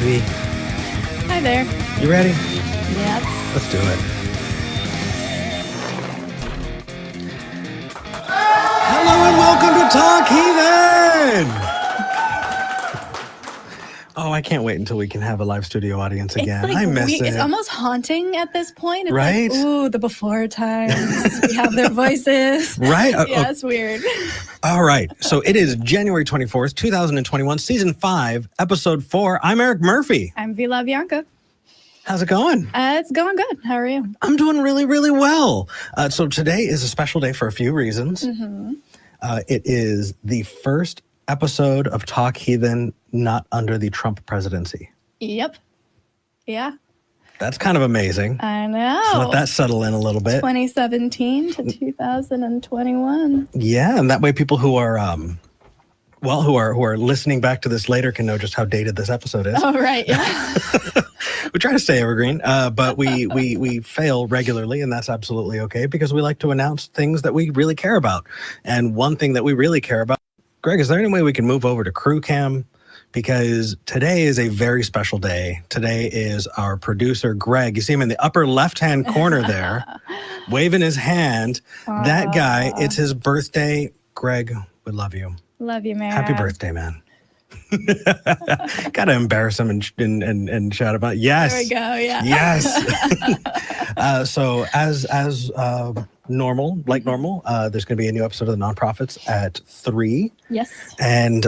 V. Hi there. You ready? Yep. Let's do it. Hello and welcome to Talk Heathen! Oh, I can't wait until we can have a live studio audience again. It's like I miss it. It's almost haunting at this point. It's right? like, ooh, the before times. We have their voices. Right? Yeah, it's weird. All right. So it is January 24th, 2021, Season 5, Episode 4. I'm Eric Murphy. I'm Vi La Bianca. How's it going? It's going good. How are you? I'm doing really, really well. So today is a special day for a few reasons. Mm-hmm. It is the first episode of Talk Heathen not under the Trump presidency. Yep. Yeah. That's kind of amazing. I know. So let that settle in a little bit. 2017 to 2021. Yeah, and that way people who are who are listening back to this later can know just how dated this episode is. Oh, right. Yeah. We try to stay evergreen, but we fail regularly, and that's absolutely okay because we like to announce things that we really care about. And one thing that we really care about, Greg, is there any way we can move over to Crew Cam? Because today is a very special day. Today is our producer, Greg. You see him in the upper left-hand corner there, waving his hand. That guy, it's his birthday. Greg, we love you. Love you, man. Happy birthday, man. Gotta embarrass him and shout about it. Yes. There we go, yeah. Yes. So as normal, there's going to be a new episode of the Nonprofits at 3. Yes. And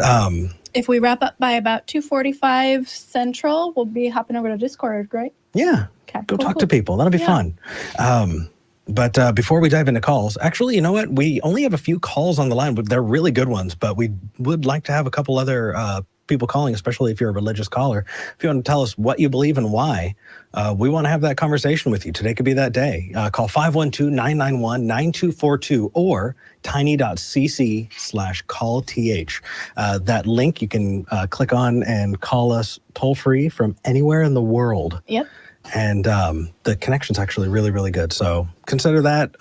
if we wrap up by about 2:45 Central, we'll be hopping over to Discord, right? Yeah. Okay. Go talk to people. That'll be fun. But before we dive into calls, actually, you know what? We only have a few calls on the line, but they're really good ones. But we would like to have a couple other people calling, especially if you're a religious caller. If you want to tell us what you believe and why, we want to have that conversation with you. Today could be that day. Call 512-991-9242 or tiny.cc/callth. That link you can click on and call us toll free from anywhere in the world. Yep. And the connection's actually really, really good. So consider that.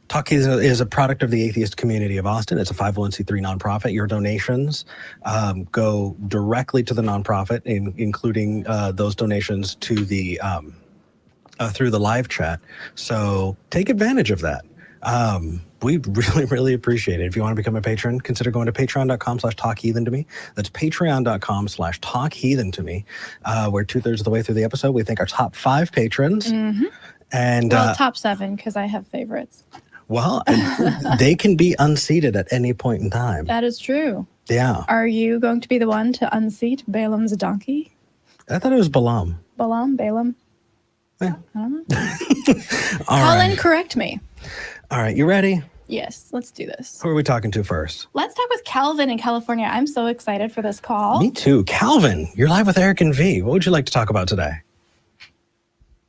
Talk Heathen is a product of the Atheist community of Austin. It's a 501c3 nonprofit. Your donations go directly to the nonprofit, including those donations to the through the live chat. So take advantage of that. We really, really appreciate it. If you want to become a patron, consider going to patreon.com/talkheathen to me. That's patreon.com/talkheathen to me. We're 2/3 of the way through the episode. We thank our top 5 patrons. Mm-hmm. And top 7 because I have favorites. Well, they can be unseated at any point in time. That is true. Yeah. Are you going to be the one to unseat Balaam's donkey? I thought it was Balaam. Balaam? Yeah. I don't know. Colin, correct me. All right, you ready? Yes, let's do this. Who are we talking to first? Let's talk with Calvin in California. I'm so excited for this call. Me too. Calvin, you're live with Eric and V. What would you like to talk about today?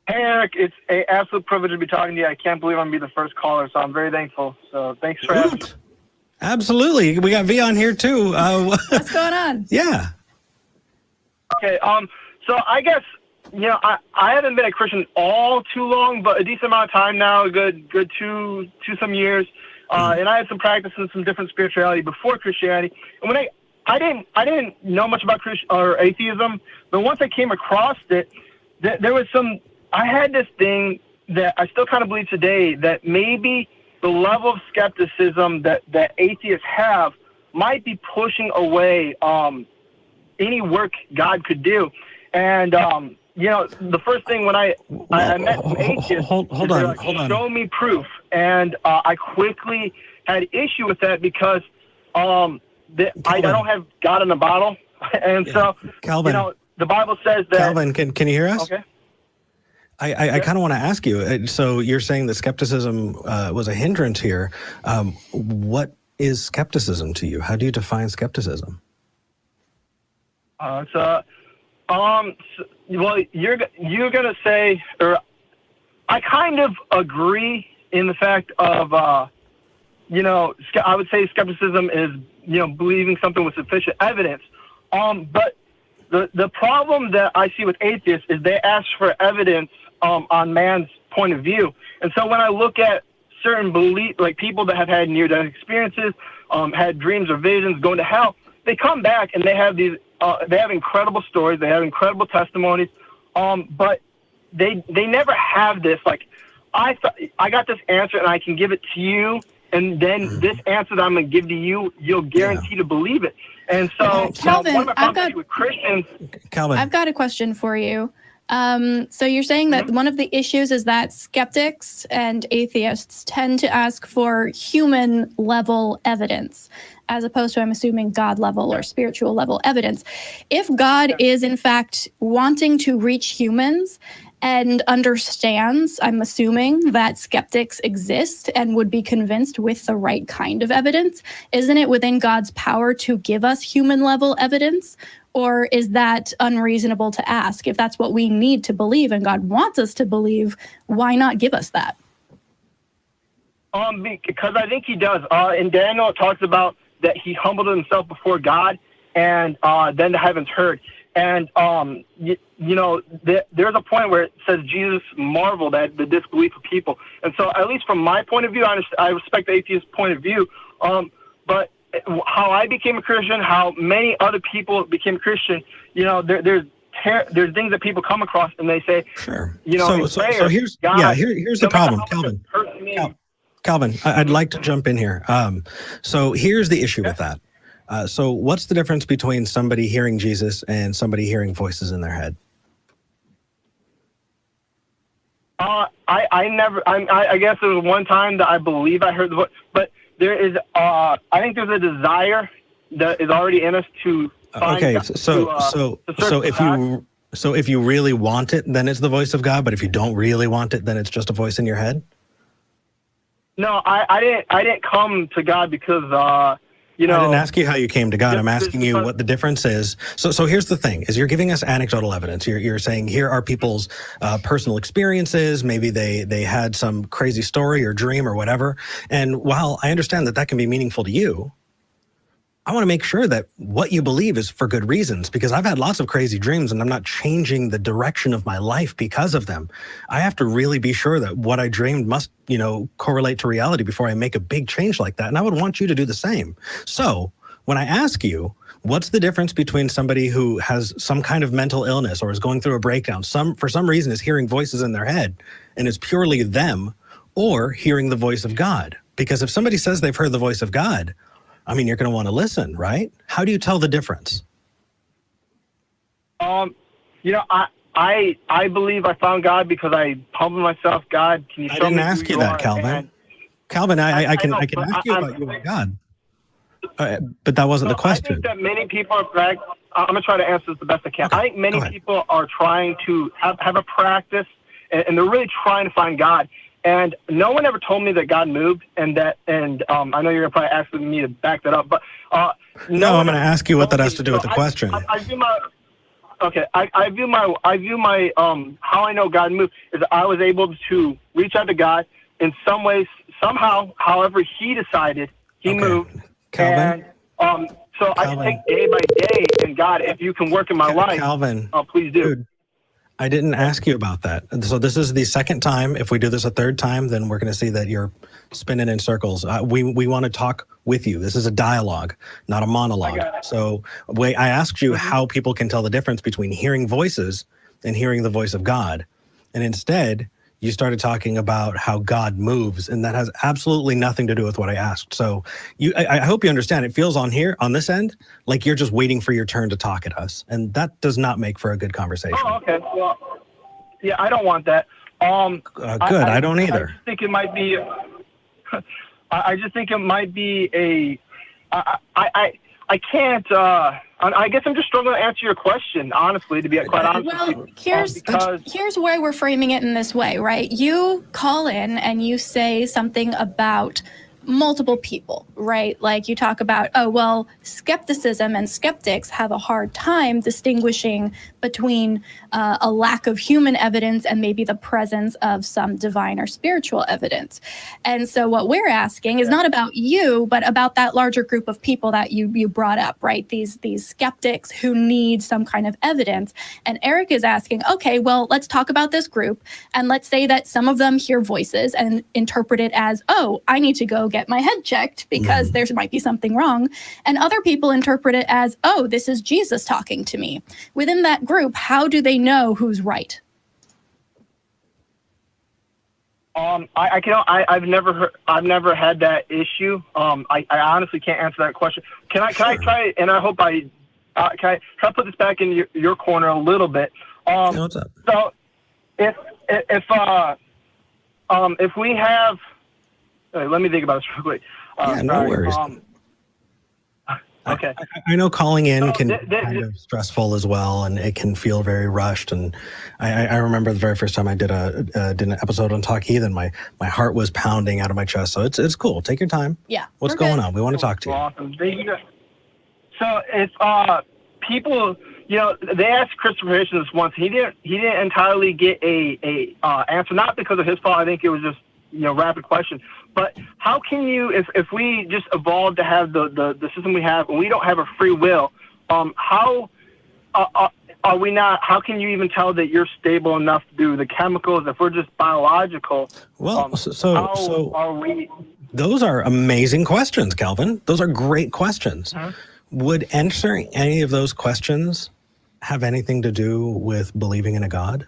Hey, Eric, it's an absolute privilege to be talking to you. I can't believe I'm going to be the first caller, so I'm very thankful. So thanks for having me. Absolutely. We got V on here, too. What's going on? Yeah. Okay, so I guess, I haven't been a Christian all too long, but a decent amount of time now, a good two some years. And I had some practice in some different spirituality before Christianity. And when I didn't know much about atheism, but once I came across it, there was I had this thing that I still kind of believe today that maybe the level of skepticism that atheists have might be pushing away any work God could do. And, the first thing when I met some atheists, hold on. Show me proof. And I quickly had issue with that because I don't have God in a bottle. And so, Calvin, the Bible says that... Calvin, can you hear us? Okay. I kind of want to ask you, so you're saying that skepticism was a hindrance here. What is skepticism to you? How do you define skepticism? Well, you're gonna say, or I kind of agree in the fact of, I would say skepticism is, believing something with sufficient evidence. But the problem that I see with atheists is they ask for evidence on man's point of view. And so when I look at certain like people that have had near-death experiences, had dreams or visions, going to hell, they come back and they have these they have incredible stories, they have incredible testimonies, but they never have this, like, I got this answer and I can give it to you, and then this answer that I'm going to give to you, you'll guarantee to believe it. And so, Calvin, one of my problems with Christians. Calvin, I've got a question for you. So you're saying that one of the issues is that skeptics and atheists tend to ask for human level evidence, as opposed to, I'm assuming, God level or spiritual level evidence. If God is in fact wanting to reach humans and understands, I'm assuming, that skeptics exist and would be convinced with the right kind of evidence, isn't it within God's power to give us human level evidence? Or is that unreasonable to ask? If that's what we need to believe and God wants us to believe, why not give us that? Because I think he does. In Daniel, it talks about that he humbled himself before God, and then the heavens heard. And, there's a point where it says Jesus marveled at the disbelief of people. And so, at least from my point of view, I respect the atheist point of view. But how I became a Christian, how many other people became Christian, there's things that people come across and they say, sure. So here's the problem, Calvin. Calvin, I'd like to jump in here. So here's the issue with that. So what's the difference between somebody hearing Jesus and somebody hearing voices in their head? I guess there was one time that I believe I heard the voice, but there is, I think there's a desire that is already in us to find okay, God, so if you really want it, then it's the voice of God, but if you don't really want it, then it's just a voice in your head? No, I didn't come to God because, I didn't ask you how you came to God. I'm asking you what the difference is. So here's the thing, is you're giving us anecdotal evidence. You're saying here are people's personal experiences. Maybe they had some crazy story or dream or whatever. And while I understand that can be meaningful to you, I want to make sure that what you believe is for good reasons, because I've had lots of crazy dreams and I'm not changing the direction of my life because of them. I have to really be sure that what I dreamed must, correlate to reality before I make a big change like that. And I would want you to do the same. So when I ask you, what's the difference between somebody who has some kind of mental illness or is going through a breakdown, for some reason is hearing voices in their head and it's purely them, or hearing the voice of God? Because if somebody says they've heard the voice of God, you're going to want to listen, right? How do you tell the difference? I believe I found God because I humbled myself. God, can you show me? I didn't ask you that, Calvin. Calvin, I can ask you about you and God. But that wasn't the question. I think that many people are I'm going to try to answer this the best I can. Okay, I think many people are trying to have a practice, and they're really trying to find God. And no one ever told me that God moved, and I know you're probably asking me to back that up, but no, I'm going to ask you what that has to do with the question. I view my how I know God moved is I was able to reach out to God in some ways, somehow, however He decided He moved, Calvin. and so Calvin. I think day by day, and God, if you can work in my life, Calvin, please do. Dude. I didn't ask you about that. So this is the second time. If we do this a third time, then we're going to see that you're spinning in circles. We want to talk with you. This is a dialogue, not a monologue. So I asked you how people can tell the difference between hearing voices and hearing the voice of God. And instead, you started talking about how God moves, and that has absolutely nothing to do with what I asked. So I hope you understand. It feels on this end, like you're just waiting for your turn to talk at us, and that does not make for a good conversation. Oh, okay. Well, yeah, I don't want that. Good. I don't either. I just think it might be. I just think it might be a. I can't. I guess I'm just struggling to answer your question, honestly, to be quite honest with you. Well, here's why we're framing it in this way, right? You call in and you say something about multiple people, right? Like you talk about, skepticism and skeptics have a hard time distinguishing between a lack of human evidence and maybe the presence of some divine or spiritual evidence. And so what we're asking is not about you, but about that larger group of people that you brought up, right? These skeptics who need some kind of evidence. And Eric is asking, okay, well, let's talk about this group. And let's say that some of them hear voices and interpret it as, I need to go get my head checked because there might be something wrong. And other people interpret it as, oh, this is Jesus talking to me. Within that group, how do they know who's right? I've never had that issue. I honestly can't answer that question. Can I try? And I hope can I try to put this back in your corner a little bit? What's up? So if we have, let me think about this real quick. No worries. Okay. I know calling in can kind of stressful as well, and it can feel very rushed. And I remember the very first time I did an episode on Talk Heathen, my heart was pounding out of my chest. So it's cool. Take your time. Yeah. What's going on? We want to talk to you. Awesome. So if people, they asked Christopher Hitchens this once. He didn't entirely get a answer, not because of his fault. I think it was just rapid question. But how can you, if we just evolved to have the system we have, and we don't have a free will, how are we not? How can you even tell that you're stable enough to do the chemicals if we're just biological? Well, how are we? Those are amazing questions, Calvin. Those are great questions. Would answering any of those questions have anything to do with believing in a God?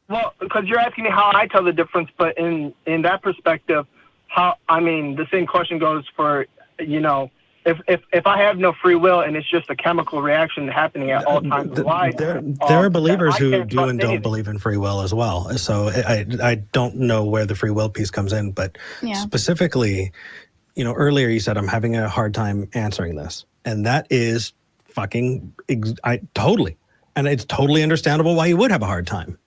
Well, because you're asking me how I tell the difference, but in that perspective, the same question goes for, if I have no free will and it's just a chemical reaction happening at all times of life. There are believers who do and don't believe in free will as well. So I don't know where the free will piece comes in, but specifically, earlier you said I'm having a hard time answering this, and that is totally, and it's totally understandable why you would have a hard time.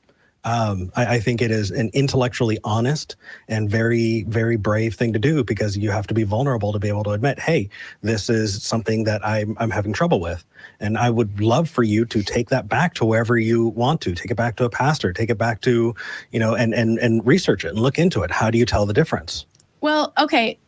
I think it is an intellectually honest and very, very brave thing to do, because you have to be vulnerable to be able to admit, hey, this is something that I'm having trouble with. And I would love for you to take that back to wherever you want to. Take it back to a pastor, take it back to, and research it and look into it. How do you tell the difference? Well, okay,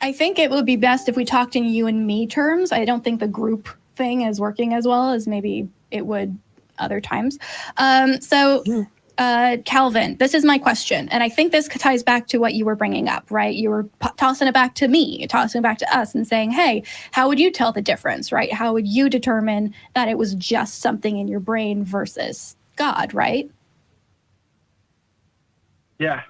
I think it would be best if we talked in you and me terms. I don't think the group thing is working as well as maybe it would other times. Calvin, this is my question. And I think this ties back to what you were bringing up, right? You were tossing it back to me, tossing it back to us and saying, hey, how would you tell the difference, right? How would you determine that it was just something in your brain versus God, right? Yeah.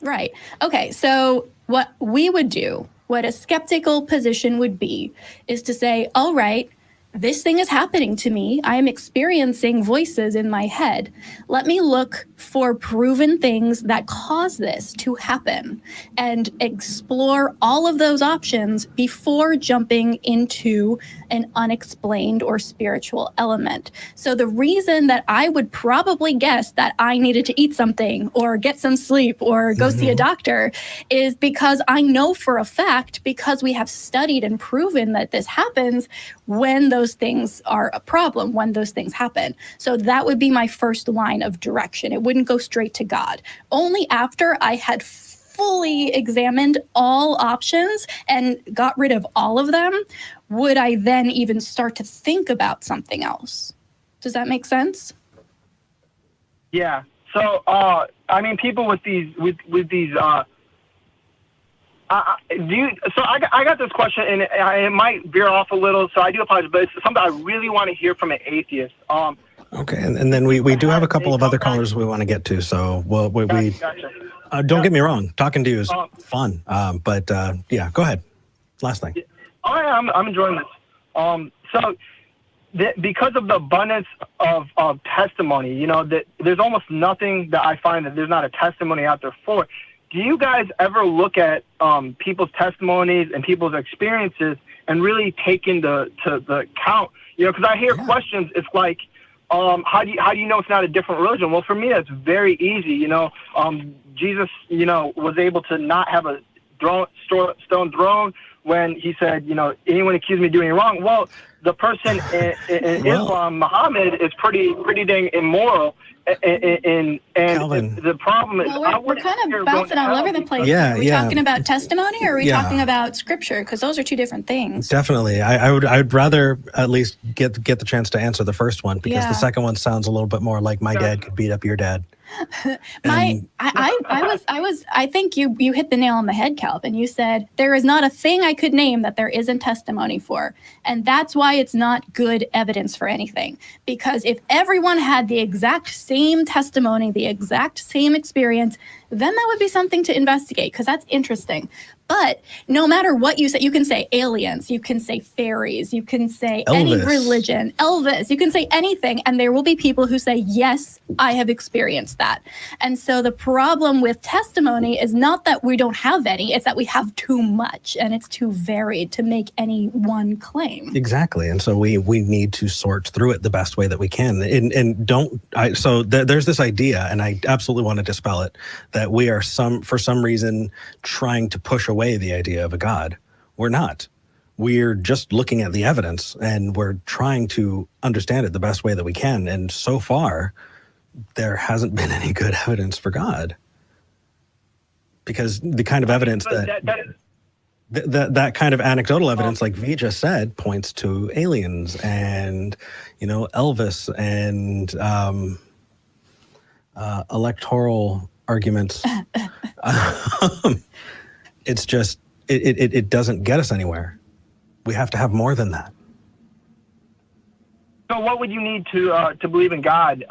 Right. Okay. So what we would do, what a skeptical position would be, is to say, all right, this thing is happening to me. I am experiencing voices in my head. Let me look for proven things that cause this to happen and explore all of those options before jumping into an unexplained or spiritual element. So the reason that I would probably guess that I needed to eat something or get some sleep or go see a doctor is because I know for a fact, because we have studied and proven that this happens when those things are a problem, when those things happen. So that would be my first line of direction. It wouldn't go straight to God. Only after I had fully examined all options and got rid of all of them would I then even start to think about something else. Does that make sense? Yeah. So, people with these, I got this question, and it might veer off a little, so I do apologize, but it's something I really want to hear from an atheist. Okay, and then we do have a couple of other callers we want to get to, so Gotcha. Don't get me wrong, talking to you is fun, but go ahead. Last thing. I'm enjoying this. Because of the abundance of testimony, that there's almost nothing that I find that there's not a testimony out there for. Do you guys ever look at people's testimonies and people's experiences and really take into the count? Because I hear questions. It's like, how do you know it's not a different religion? Well, for me, that's very easy. Jesus, was able to not have a stone thrown when he said, anyone accused me of doing wrong. Well, the person in Islam, Muhammad, is pretty dang immoral. And Calvin. the problem is, we're kind of bouncing all over the place. Are we talking about testimony, or are we talking about scripture? Because those are two different things. Definitely. I'd rather at least get the chance to answer the first one, because the second one sounds a little bit more like my dad could beat up your dad. I think you hit the nail on the head, Calvin. You said there is not a thing I could name that there isn't testimony for. And that's why it's not good evidence for anything. Because if everyone had the exact same testimony, the exact same experience, then that would be something to investigate, because that's interesting. But no matter what you say, you can say aliens, you can say fairies, you can say any religion, Elvis, you can say anything, and there will be people who say, yes, I have experienced that. And so the problem with testimony is not that we don't have any, it's that we have too much, and it's too varied to make any one claim. Exactly. And so we need to sort through it the best way that we can. There's this idea, and I absolutely want to dispel it, that we are for some reason trying to push away the idea of a God. We're not. We're just looking at the evidence, and we're trying to understand it the best way that we can. And so far, there hasn't been any good evidence for God, because the kind of evidence that kind of anecdotal evidence, like Vi just said, points to aliens and Elvis and electoral arguments. It's just it doesn't get us anywhere. We have to have more than that. So what would you need to believe in God?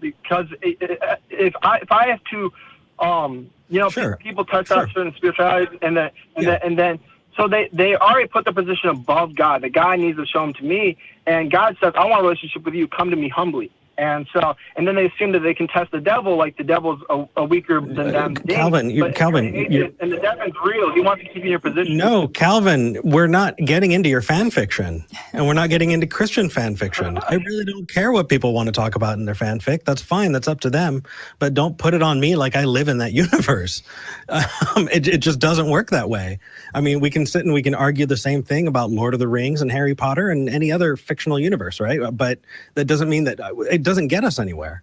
Because if I have to, sure. people touch on certain spiritualities, and then so they already put the position above God. The God needs to show them to me, and God says, I want a relationship with you. Come to me humbly. And then they assume that they can test the devil, like the devil's a weaker than them. Calvin, and the devil's real. He wants to keep you in your position. No, Calvin, we're not getting into your fan fiction, and we're not getting into Christian fan fiction. I really don't care what people want to talk about in their fanfic. That's fine. That's up to them. But don't put it on me like I live in that universe. It just doesn't work that way. I mean, we can sit and we can argue the same thing about Lord of the Rings and Harry Potter and any other fictional universe, right? But that doesn't mean that it doesn't get us anywhere.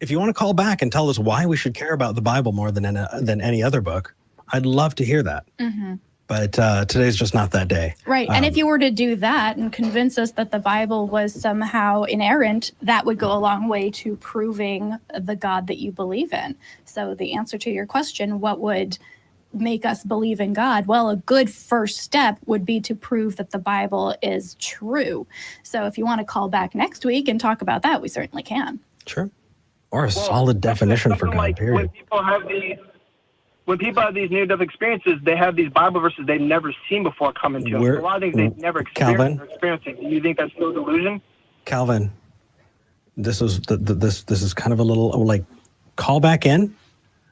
If you want to call back and tell us why we should care about the Bible more than any other book, I'd love to hear that. Mm-hmm. But today's just not that day. Right. And if you were to do that and convince us that the Bible was somehow inerrant, that would go a long way to proving the God that you believe in. So the answer to your question, what would make us believe in God? Well, a good first step would be to prove that the Bible is true. So if you want to call back next week and talk about that, we certainly can. Sure. Or a solid definition for God, like, period. When people have these near-death experiences, they have these Bible verses they've never seen before coming to them. So a lot of things they've never experiencing. Do you think that's still delusion? Calvin, this is kind of a little like, call back in,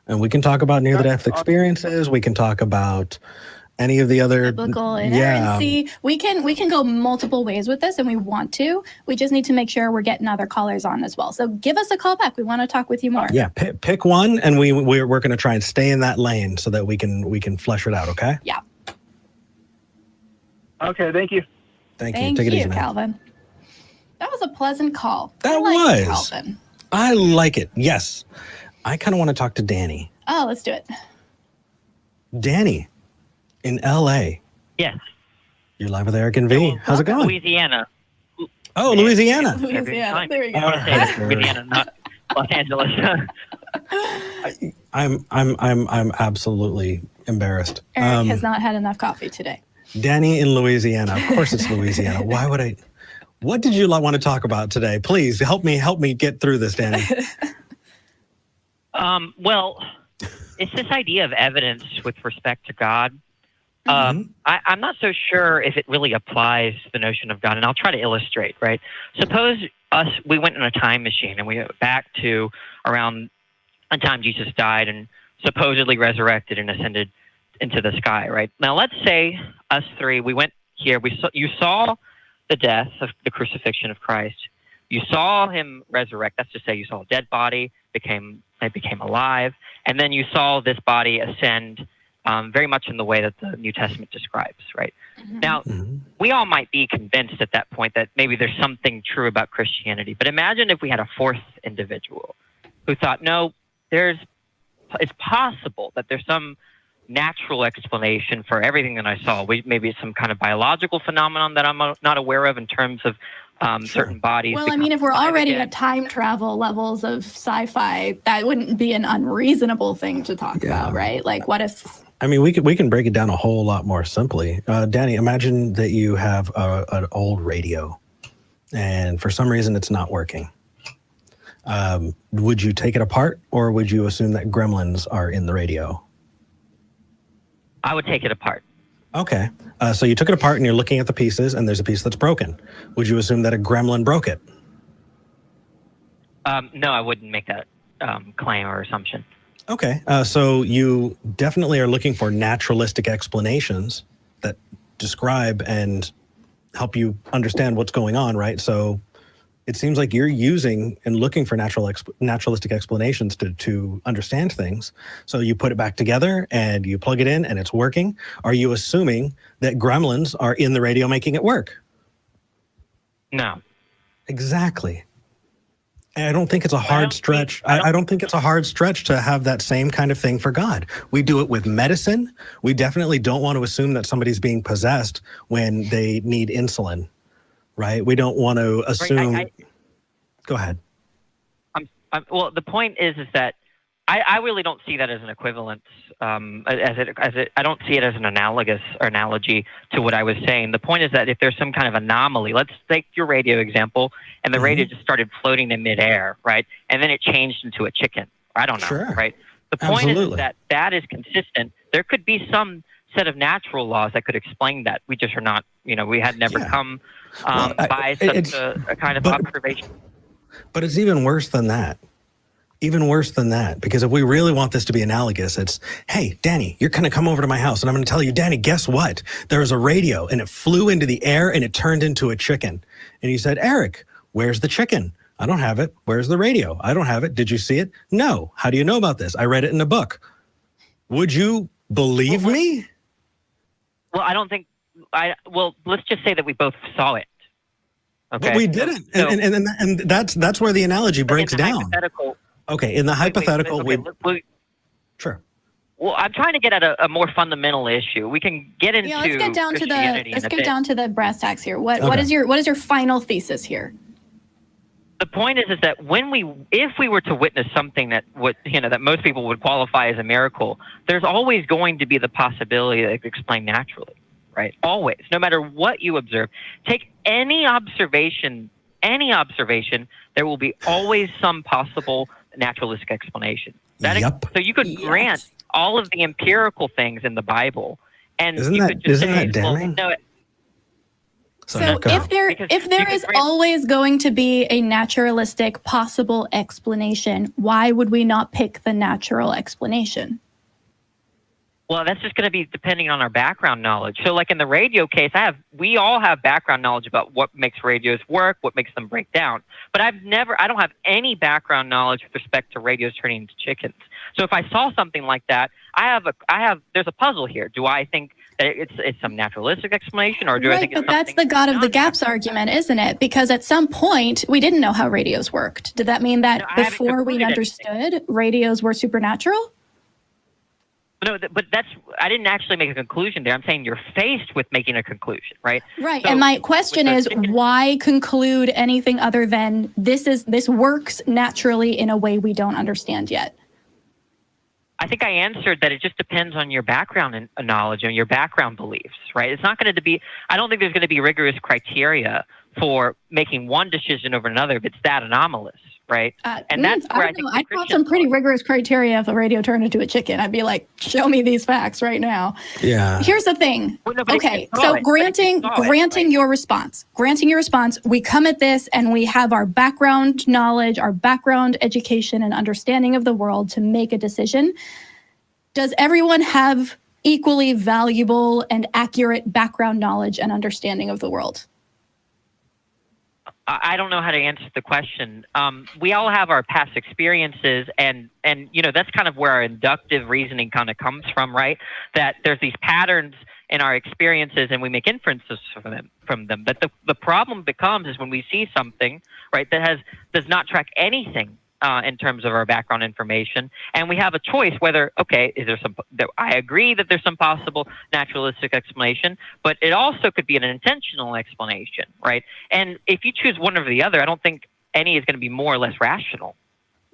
and we can talk about near-death experiences. We can talk about any of the other biblical inerrancy. We can go multiple ways with this, and we want to. We just need to make sure we're getting other callers on as well. So give us a call back. We want to talk with you more. Yeah, pick one, and we're going to try and stay in that lane so that we can flesh it out. Okay. Yeah. Okay. Thank you. Thank you. Take it easy, Calvin. That was a pleasant call. That was. Calvin. I like it. Yes. I kind of want to talk to Danny. Oh, let's do it. Danny. In L.A. Yes. You're live with Eric and Vi. How's it going? Louisiana. Oh, Louisiana. Louisiana. There we go. I want to say that's Louisiana, not Los Angeles. I'm absolutely embarrassed. Eric has not had enough coffee today. Danny in Louisiana. Of course it's Louisiana. Why would I? What did you want to talk about today? Please help me get through this, Danny. Well, it's this idea of evidence with respect to God. I'm not so sure if it really applies to the notion of God, and I'll try to illustrate, right? Suppose we went in a time machine and we went back to around the time Jesus died and supposedly resurrected and ascended into the sky, right? Now, let's say us three, we went here, you saw the death of the crucifixion of Christ. You saw him resurrect. That's to say you saw a dead body, became alive, and then you saw this body ascend very much in the way that the New Testament describes, right? Mm-hmm. Now, we all might be convinced at that point that maybe there's something true about Christianity, but imagine if we had a fourth individual who thought, no, it's possible that there's some natural explanation for everything that I saw. Maybe it's some kind of biological phenomenon that I'm not aware of in terms of certain bodies. Well, I mean, if we're already at time travel levels of sci-fi, that wouldn't be an unreasonable thing to talk about, right? Like, what if... I mean, we can break it down a whole lot more simply. Danny, imagine that you have an old radio, and for some reason it's not working. Would you take it apart, or would you assume that gremlins are in the radio? I would take it apart. Okay. So you took it apart and you're looking at the pieces, and there's a piece that's broken. Would you assume that a gremlin broke it? No, I wouldn't make that claim or assumption. Okay. So you definitely are looking for naturalistic explanations that describe and help you understand what's going on, right? So it seems like you're using and looking for naturalistic explanations to understand things. So you put it back together and you plug it in and it's working. Are you assuming that gremlins are in the radio making it work? No. Exactly. And I don't think it's a hard stretch. I don't think it's a hard stretch to have that same kind of thing for God. We do it with medicine. We definitely don't want to assume that somebody's being possessed when they need insulin. Right? We don't want to assume. Go ahead. Well, the point is that I really don't see that as an equivalence. I don't see it as an analogous or analogy to what I was saying. The point is that if there's some kind of anomaly, let's take your radio example, and the radio just started floating in midair, right? And then it changed into a chicken. I don't know, Sure. right? The point is that is consistent. There could be some set of natural laws that could explain that. We just are not, we had never come by such a kind of observation. But it's even worse than that. Even worse than that. Because if we really want this to be analogous, it's, hey, Danny, you're going to come over to my house and I'm going to tell you, Danny, guess what? There's a radio and it flew into the air and it turned into a chicken. And you said, Eric, where's the chicken? I don't have it. Where's the radio? I don't have it. Did you see it? No. How do you know about this? I read it in a book. Would you believe me? Well, I don't think let's just say that we both saw it. Okay. But we didn't. So, and that's where the analogy breaks down. Okay, in the hypothetical, sure. Well, I'm trying to get at a more fundamental issue. We can get into let's get down to the brass tacks here. What is your final thesis here? The point is that if we were to witness something that that most people would qualify as a miracle, there's always going to be the possibility that it could explain naturally, right? Always, no matter what you observe. Take any observation, there will be always some possible naturalistic explanation. So you could grant all of the empirical things in the Bible, and isn't you could just that damning? Well, no, So if there is always going to be a naturalistic possible explanation, why would we not pick the natural explanation? Well, that's just going to be depending on our background knowledge. So like in the radio case, we all have background knowledge about what makes radios work, what makes them break down. But I don't have any background knowledge with respect to radios turning into chickens. So if I saw something like that, there's a puzzle here. Do I think that it's some naturalistic explanation, or do I think it's something? But that's the God of the gaps argument, isn't it? Because at some point we didn't know how radios worked. Did that mean that before we understood, radios were supernatural? No, but I didn't actually make a conclusion there. I'm saying you're faced with making a conclusion, right? Right. So, and my question is, why conclude anything other than this works naturally in a way we don't understand yet? I think I answered that it just depends on your background and knowledge and your background beliefs, right? It's not going to be, I don't think there's going to be rigorous criteria for making one decision over another if it's that anomalous, right? And that's where I think I'd got some pretty rigorous criteria if a radio turned into a chicken. I'd be like, show me these facts right now. Yeah. Here's the thing. Granting your response, we come at this and we have our background knowledge, our background education and understanding of the world to make a decision. Does everyone have equally valuable and accurate background knowledge and understanding of the world? I don't know how to answer the question. We all have our past experiences, and that's kind of where our inductive reasoning kind of comes from, right? That there's these patterns in our experiences, and we make inferences from them. But the problem becomes is when we see something, right, that does not track anything in terms of our background information, and we have a choice whether, okay, is there some, I agree that there's some possible naturalistic explanation, but it also could be an intentional explanation, right? And if you choose one or the other, I don't think any is going to be more or less rational.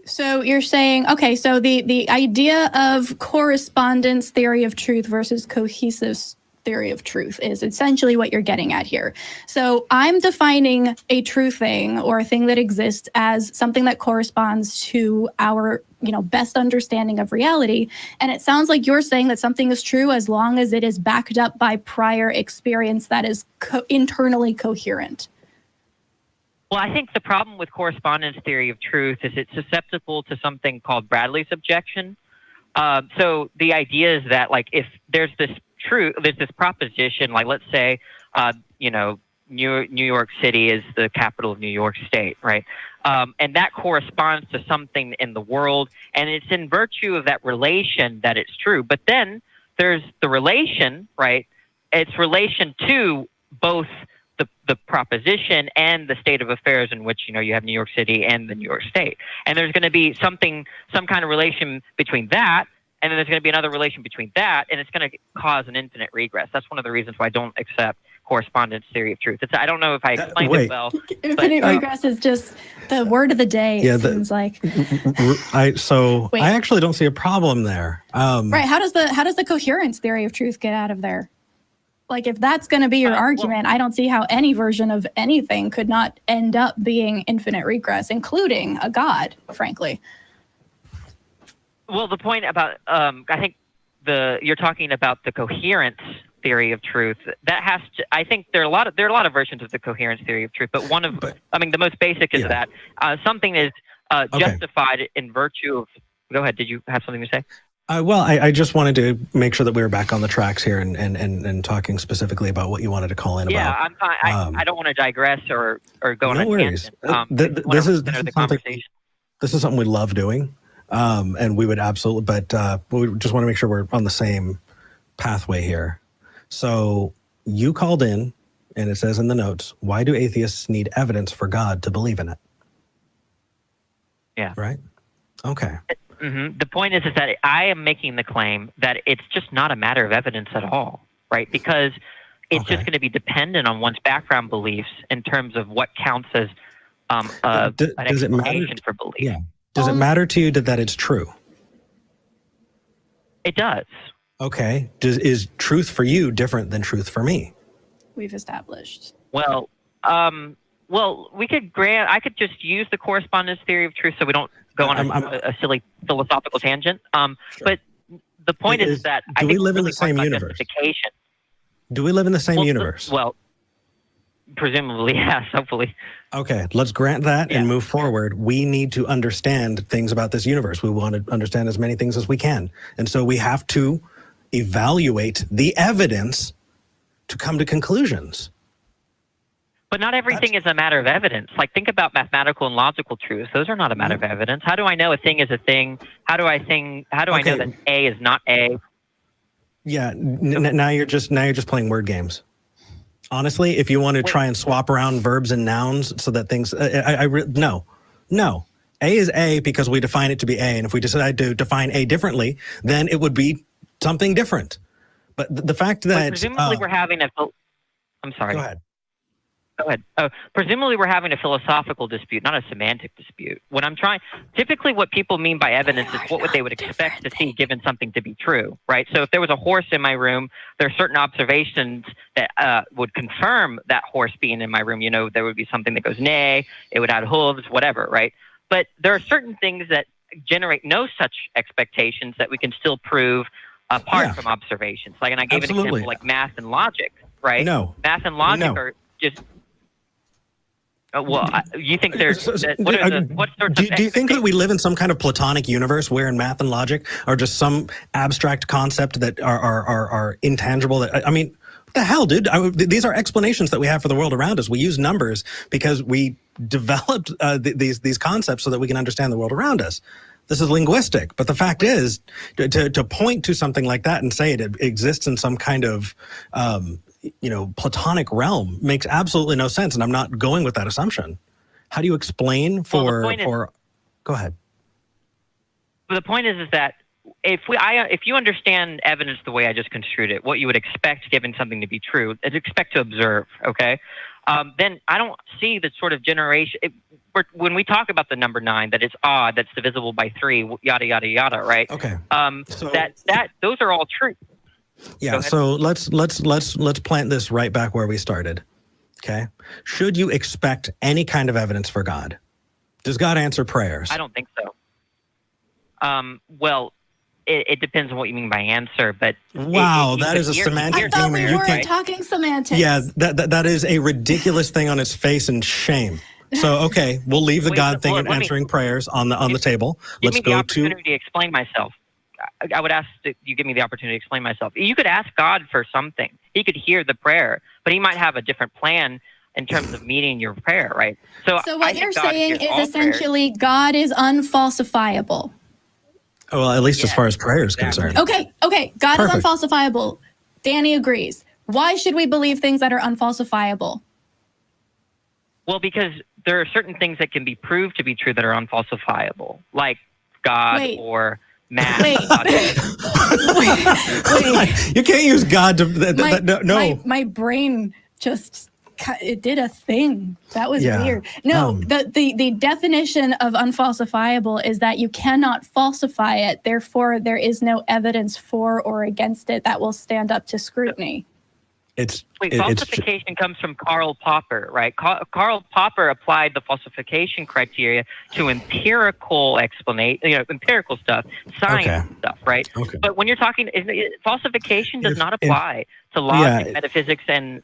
So you're saying, okay, so the idea of correspondence theory of truth versus cohesive theory of truth is essentially what you're getting at here. So I'm defining a true thing or a thing that exists as something that corresponds to our, best understanding of reality. And it sounds like you're saying that something is true as long as it is backed up by prior experience that is internally coherent. Well, I think the problem with correspondence theory of truth is it's susceptible to something called Bradley's objection. So the idea is that, like, if there's this proposition, like, let's say, New York City is the capital of New York State, right? And that corresponds to something in the world, and it's in virtue of that relation that it's true. But then there's the relation, right? It's relation to both the proposition and the state of affairs in which, you have New York City and the New York State. And there's going to be some kind of relation between that, and then there's going to be another relation between that, and it's going to cause an infinite regress. That's one of the reasons why I don't accept correspondence theory of truth. I don't know if I explained it well. Infinite regress is just the word of the day, it seems like. I actually don't see a problem there. Right. How does the coherence theory of truth get out of there? Like, if that's going to be your argument, I don't see how any version of anything could not end up being infinite regress, including a God, frankly. Well, the point about, I think you're talking about the coherence theory of truth. That has to, I think there are a lot of versions of the coherence theory of truth, but the most basic is that something is justified in virtue of, go ahead, did you have something to say? I just wanted to make sure that we were back on the tracks here and talking specifically about what you wanted to call in about. Yeah, I'm fine. I don't want to digress or go on a tangent. This is something we love doing, and we would absolutely, but we just want to make sure we're on the same pathway here. So you called in, and it says in the notes, why do atheists need evidence for God to believe in it? Yeah. Right? Okay. Mm-hmm. The point is that I am making the claim that it's just not a matter of evidence at all, right? Because it's just going to be dependent on one's background beliefs in terms of what counts as an explanation for belief. Yeah. Does it matter to you that it's true? It does. Okay. Is truth for you different than truth for me? We've established. Well, we could I could just use the correspondence theory of truth so we don't go on a silly philosophical tangent. Sure. But the point is that I think we live in the same universe? Do we live in the same universe? Well, presumably, yes, hopefully. Okay, let's grant that and move forward. We need to understand things about this universe. We want to understand as many things as we can. And so we have to evaluate the evidence to come to conclusions. But not everything is a matter of evidence. Like, think about mathematical and logical truths. Those are not a matter of evidence. How do I know a thing is a thing? How do I know that A is not A? Yeah, now you're just playing word games. Honestly, if you want to try and swap around verbs and nouns so that things, no. A is A because we define it to be A, and if we decide to define A differently, then it would be something different. But the fact that presumably we're having I'm sorry. Go ahead. Go ahead. Presumably we're having a philosophical dispute, not a semantic dispute. Typically what people mean by evidence is what they would expect to see given something to be true, right? So if there was a horse in my room, there are certain observations that would confirm that horse being in my room. There would be something that goes neigh, it would have hooves, whatever, right? But there are certain things that generate no such expectations that we can still prove apart from observations. Like, and I gave an example like math and logic, right? No. Math and logic are just... you think there's... Do you think that we live in some kind of Platonic universe wherein math and logic are just some abstract concept that are intangible? What the hell, dude? These are explanations that we have for the world around us. We use numbers because we developed these concepts so that we can understand the world around us. This is linguistic. But the fact is, to point to something like that and say it exists in some kind of... Platonic realm makes absolutely no sense, and I'm not going with that assumption. How do you explain Go ahead. But the point is that if you understand evidence the way I just construed it, what you would expect given something to be true, is expect to observe, okay? Then I don't see the sort of generation... when we talk about the number 9, that it's odd, that's divisible by 3, yada, yada, yada, right? Okay. So those are all true. Yeah, so let's plant this right back where we started, okay? Should you expect any kind of evidence for God? Does God answer prayers? I don't think so. Well, it depends on what you mean by answer, but... Wow, that is a semantic I thought we humor. weren't talking semantics. Yeah, that is a ridiculous thing on its face, and shame. So, okay, we'll leave the God thing and answering prayers on the table. Let's go to... Give me the opportunity to explain myself. I would ask that you give me the opportunity to explain myself. You could ask God for something. He could hear the prayer, but he might have a different plan in terms of meeting your prayer, right? So what you're saying is essentially God is unfalsifiable. Well, at least as far as prayer is concerned. Okay. God is unfalsifiable. Danny agrees. Why should we believe things that are unfalsifiable? Well, because there are certain things that can be proved to be true that are unfalsifiable, like God or math. Wait. You can't use God to... no. My brain just... It did a thing. That was weird. No, the definition of unfalsifiable is that you cannot falsify it. Therefore, there is no evidence for or against it that will stand up to scrutiny. Falsification comes from Karl Popper, right? Karl Popper applied the falsification criteria to empirical empirical stuff, science stuff, right? Okay. But when you're talking, falsification does not apply to logic, metaphysics, and...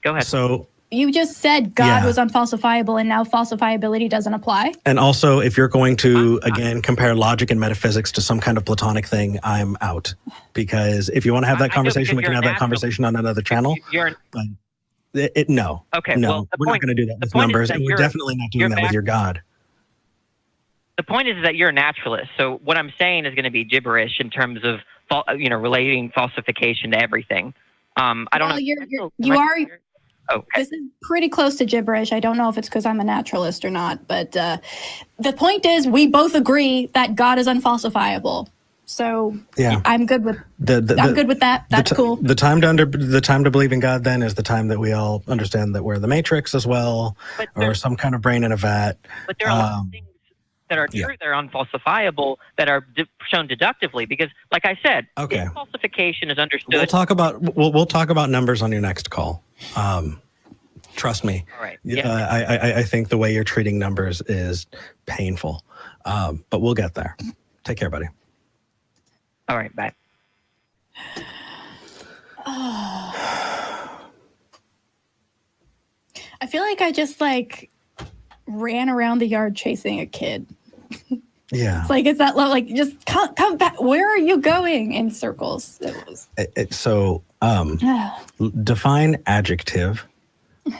Go ahead. So you just said God was unfalsifiable, and now falsifiability doesn't apply. And also, if you're going to, again, compare logic and metaphysics to some kind of Platonic thing, I'm out. Because if you want to have that conversation, we can have that conversation on another channel. No. Okay. No, well, we're not going to do that with numbers, and we're definitely not doing that with your God. The point is that you're a naturalist. So what I'm saying is going to be gibberish in terms of relating falsification to everything. I don't know. You are. Okay. This is pretty close to gibberish. I don't know if it's because I'm a naturalist or not, but the point is we both agree that God is unfalsifiable. So I'm good with I'm good with that. That's cool. The time to believe in God then is the time that we all understand that we're the Matrix as well, or some kind of brain in a vat. But there are a lot of things that are true, that are unfalsifiable, that are shown deductively. Because, like I said, if falsification is understood. We'll talk about numbers on your next call. Trust me. All right. I think the way you're treating numbers is painful, but we'll get there. Take care, buddy. All right. Bye. I feel like I just ran around the yard chasing a kid. Yeah. It's like, it's that low, just come back. Where are you going in circles? Define adjective,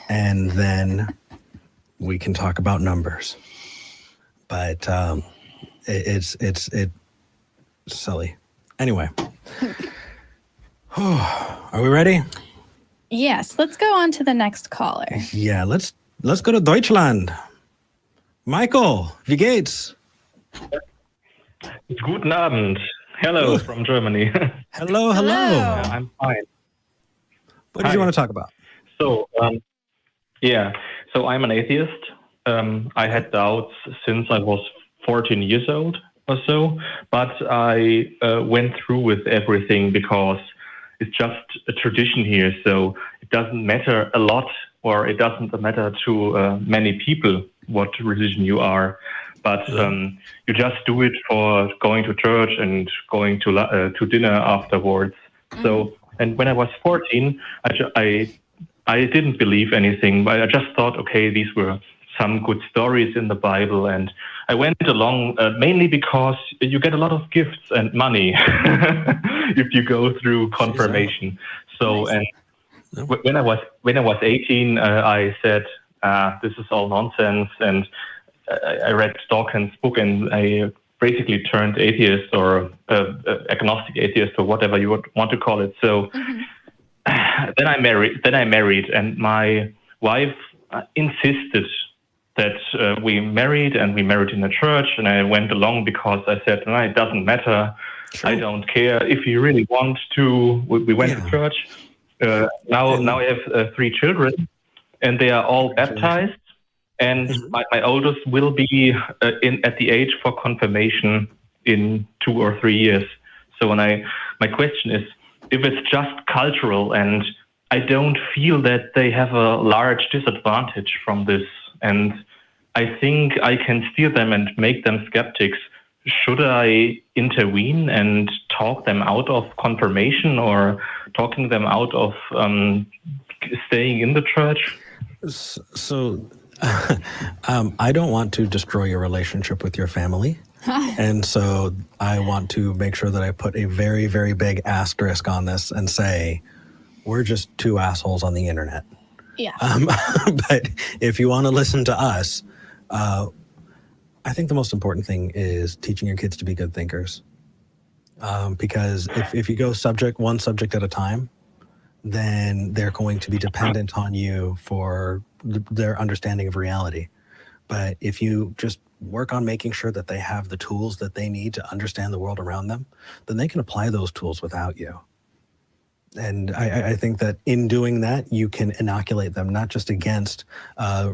and then we can talk about numbers. But it's silly. Anyway. Are we ready? Yes. Let's go on to the next caller. Yeah, let's go to Deutschland. Michael, wie geht's? Guten Abend. Hello from Germany. Hello. I'm fine. What did you want to talk about? So, so I'm an atheist. I had doubts since I was 14 years old or so, but I went through with everything because it's just a tradition here. So it doesn't matter a lot, or it doesn't matter to many people what religion you are. But you just do it for going to church and going to dinner afterwards. So, and when I was 14, I didn't believe anything, but I just thought, okay, these were some good stories in the Bible, and I went along mainly because you get a lot of gifts and money if you go through confirmation. So, and when I was 18, I said, this is all nonsense, and I read Dawkins' book, and I basically turned atheist, or agnostic atheist, or whatever you would want to call it. So then I married, and my wife insisted that we married in a church, and I went along because I said, no, it doesn't matter. Sure. I don't care. If you really want to, we went to church. Now I have 3 children, and they are all baptized. And my oldest will be at the age for confirmation in 2 or 3 years. So my question is, if it's just cultural, and I don't feel that they have a large disadvantage from this, and I think I can steer them and make them skeptics, should I intervene and talk them out of confirmation or talking them out of staying in the church? So I don't want to destroy your relationship with your family. And so I want to make sure that I put a very, very big asterisk on this and say, we're just 2 assholes on the internet. Yeah. But if you want to listen to us, I think the most important thing is teaching your kids to be good thinkers. Because if you go one subject at a time, then they're going to be dependent on you for their understanding of reality. But if you just work on making sure that they have the tools that they need to understand the world around them, then they can apply those tools without you. And I think that in doing that, you can inoculate them not just against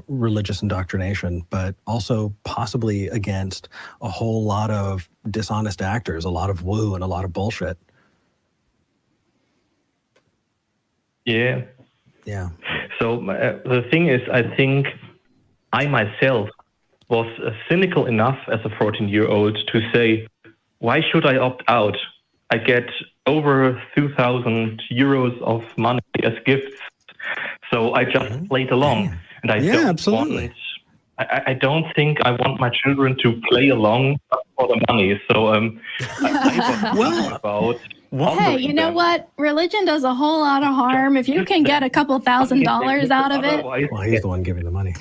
religious indoctrination, but also possibly against a whole lot of dishonest actors, a lot of woo and a lot of bullshit. Yeah. Yeah. So the thing is, I think I myself was cynical enough as a 14-year-old to say, why should I opt out? I get over 2,000 euros of money as gifts. So I just played along. And I don't think I want my children to play along for the money. So I was about... Hey, you know what? Religion does a whole lot of harm. If you can get a couple $1,000 out of it. Well, he's the one giving the money.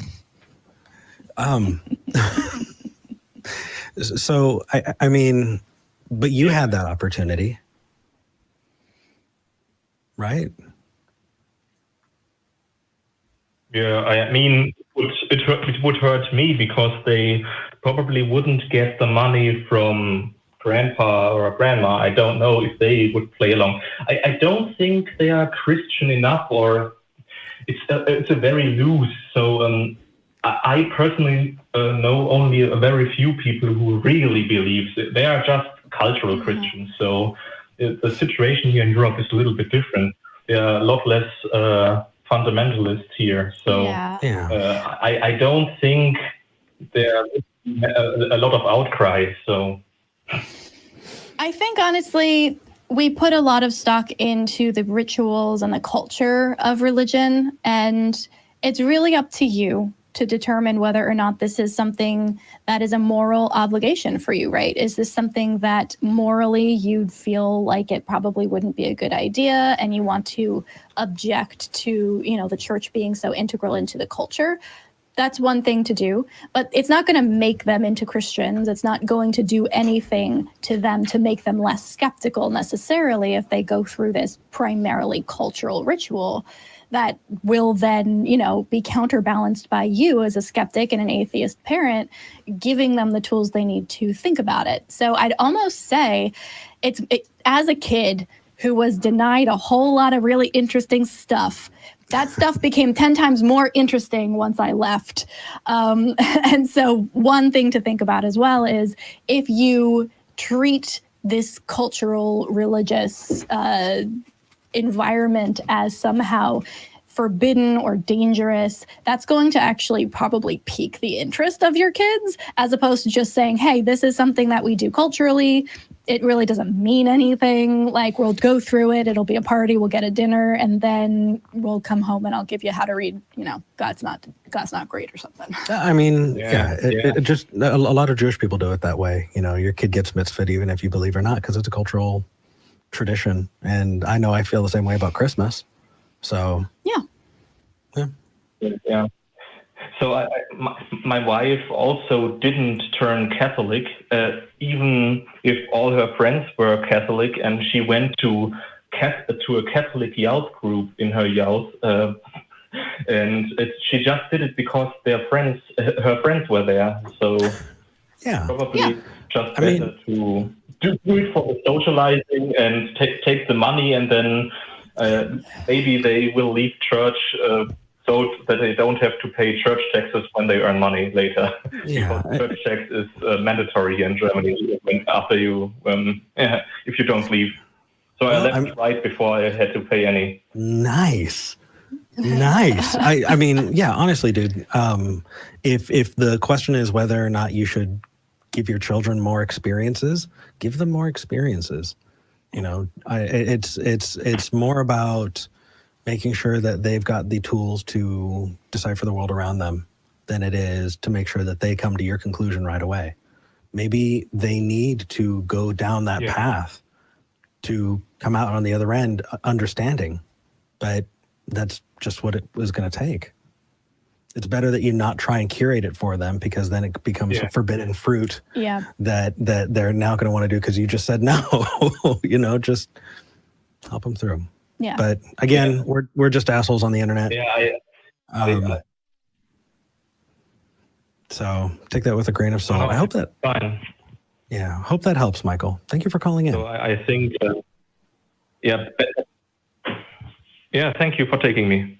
So, I mean, but you had that opportunity, right? Yeah, I mean, it would hurt me because they probably wouldn't get the money from grandpa or grandma. I don't know if they would play along. I don't think they are Christian enough, or it's a very loose. So I personally know only a very few people who really believe they are just cultural Christians. So the situation here in Europe is a little bit different. There are a lot less fundamentalists here. So I don't think there is a lot of outcry. So I think honestly, we put a lot of stock into the rituals and the culture of religion, and it's really up to you to determine whether or not this is something that is a moral obligation for you, right? Is this something that morally you'd feel like it probably wouldn't be a good idea and you want to object to, the church being so integral into the culture? That's one thing to do, but it's not going to make them into Christians. It's not going to do anything to them to make them less skeptical necessarily if they go through this primarily cultural ritual that will then, be counterbalanced by you as a skeptic and an atheist parent, giving them the tools they need to think about it. So I'd almost say as a kid who was denied a whole lot of really interesting stuff, that stuff became 10 times more interesting once I left. And so one thing to think about as well is if you treat this cultural, religious environment as somehow forbidden or dangerous, that's going to actually probably pique the interest of your kids, as opposed to just saying, hey, this is something that we do culturally. It really doesn't mean anything. Like, we'll go through it. It'll be a party. We'll get a dinner, and then we'll come home and I'll give you how to read, God's not great or something. I mean, it just, a lot of Jewish people do it that way. Your kid gets mitzvah even if you believe or not, because it's a cultural tradition. And I know I feel the same way about Christmas. So yeah. So my wife also didn't turn Catholic, even if all her friends were Catholic, and she went to a Catholic youth group in her youth. And she just did it because her friends were there. So probably just better to do it for the socializing and take the money, and then maybe they will leave church so that they don't have to pay church taxes when they earn money later. Yeah. Because church tax is mandatory here in Germany after you, if you don't leave. So I left right before I had to pay any. Nice. I mean, yeah, honestly, dude, if the question is whether or not you should give your children more experiences, give them more experiences. You know, it's more about making sure that they've got the tools to decipher the world around them than it is to make sure that they come to your conclusion right away. Maybe they need to go down that path to come out on the other end understanding, but that's just what it was going to take. It's better that you not try and curate it for them, because then it becomes a forbidden fruit that they're now going to want to do because you just said no. You know, just help them through. Yeah. But again, we're just assholes on the internet. Yeah. So take that with a grain of salt. I hope that. Fine. Yeah, hope that helps, Michael. Thank you for calling in. So I think, thank you for taking me.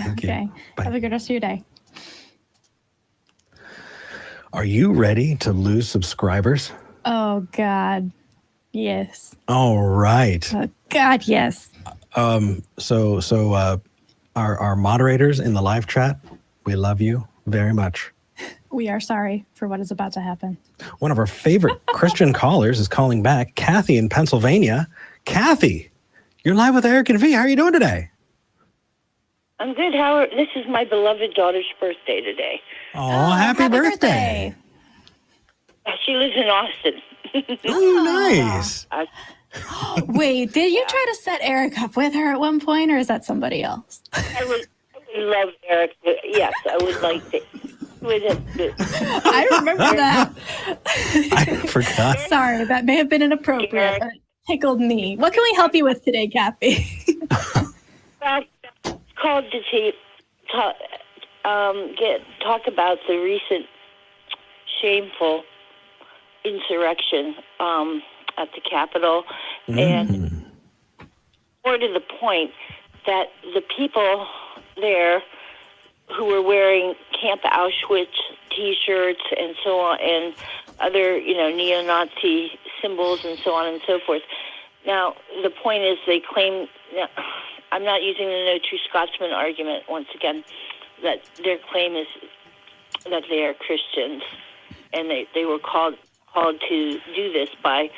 Okay. Have a good rest of your day. Are you ready to lose subscribers? Oh, God. Yes. All right. Oh, God, yes. So our moderators in the live chat, we love you very much. We are sorry for what is about to happen. One of our favorite Christian callers is calling back, Kathy in Pennsylvania. Kathy, you're live with Eric and V. How are you doing today? I'm good. This is my beloved daughter's birthday today. Oh, happy birthday. She lives in Austin. Oh, nice. Wait, did you try to set Eric up with her at one point, or is that somebody else? I would love Eric. Yes, I would like to. I remember that. I forgot. Sorry, that may have been inappropriate. It tickled me. What can we help you with today, Kathy? Called to talk about the recent shameful insurrection at the Capitol, and more to the point that the people there who were wearing Camp Auschwitz T-shirts and so on, and other, neo-Nazi symbols and so on and so forth. Now, the point is they claim, I'm not using the no true Scotsman argument once again, that their claim is that they are Christians, and they were called to do this by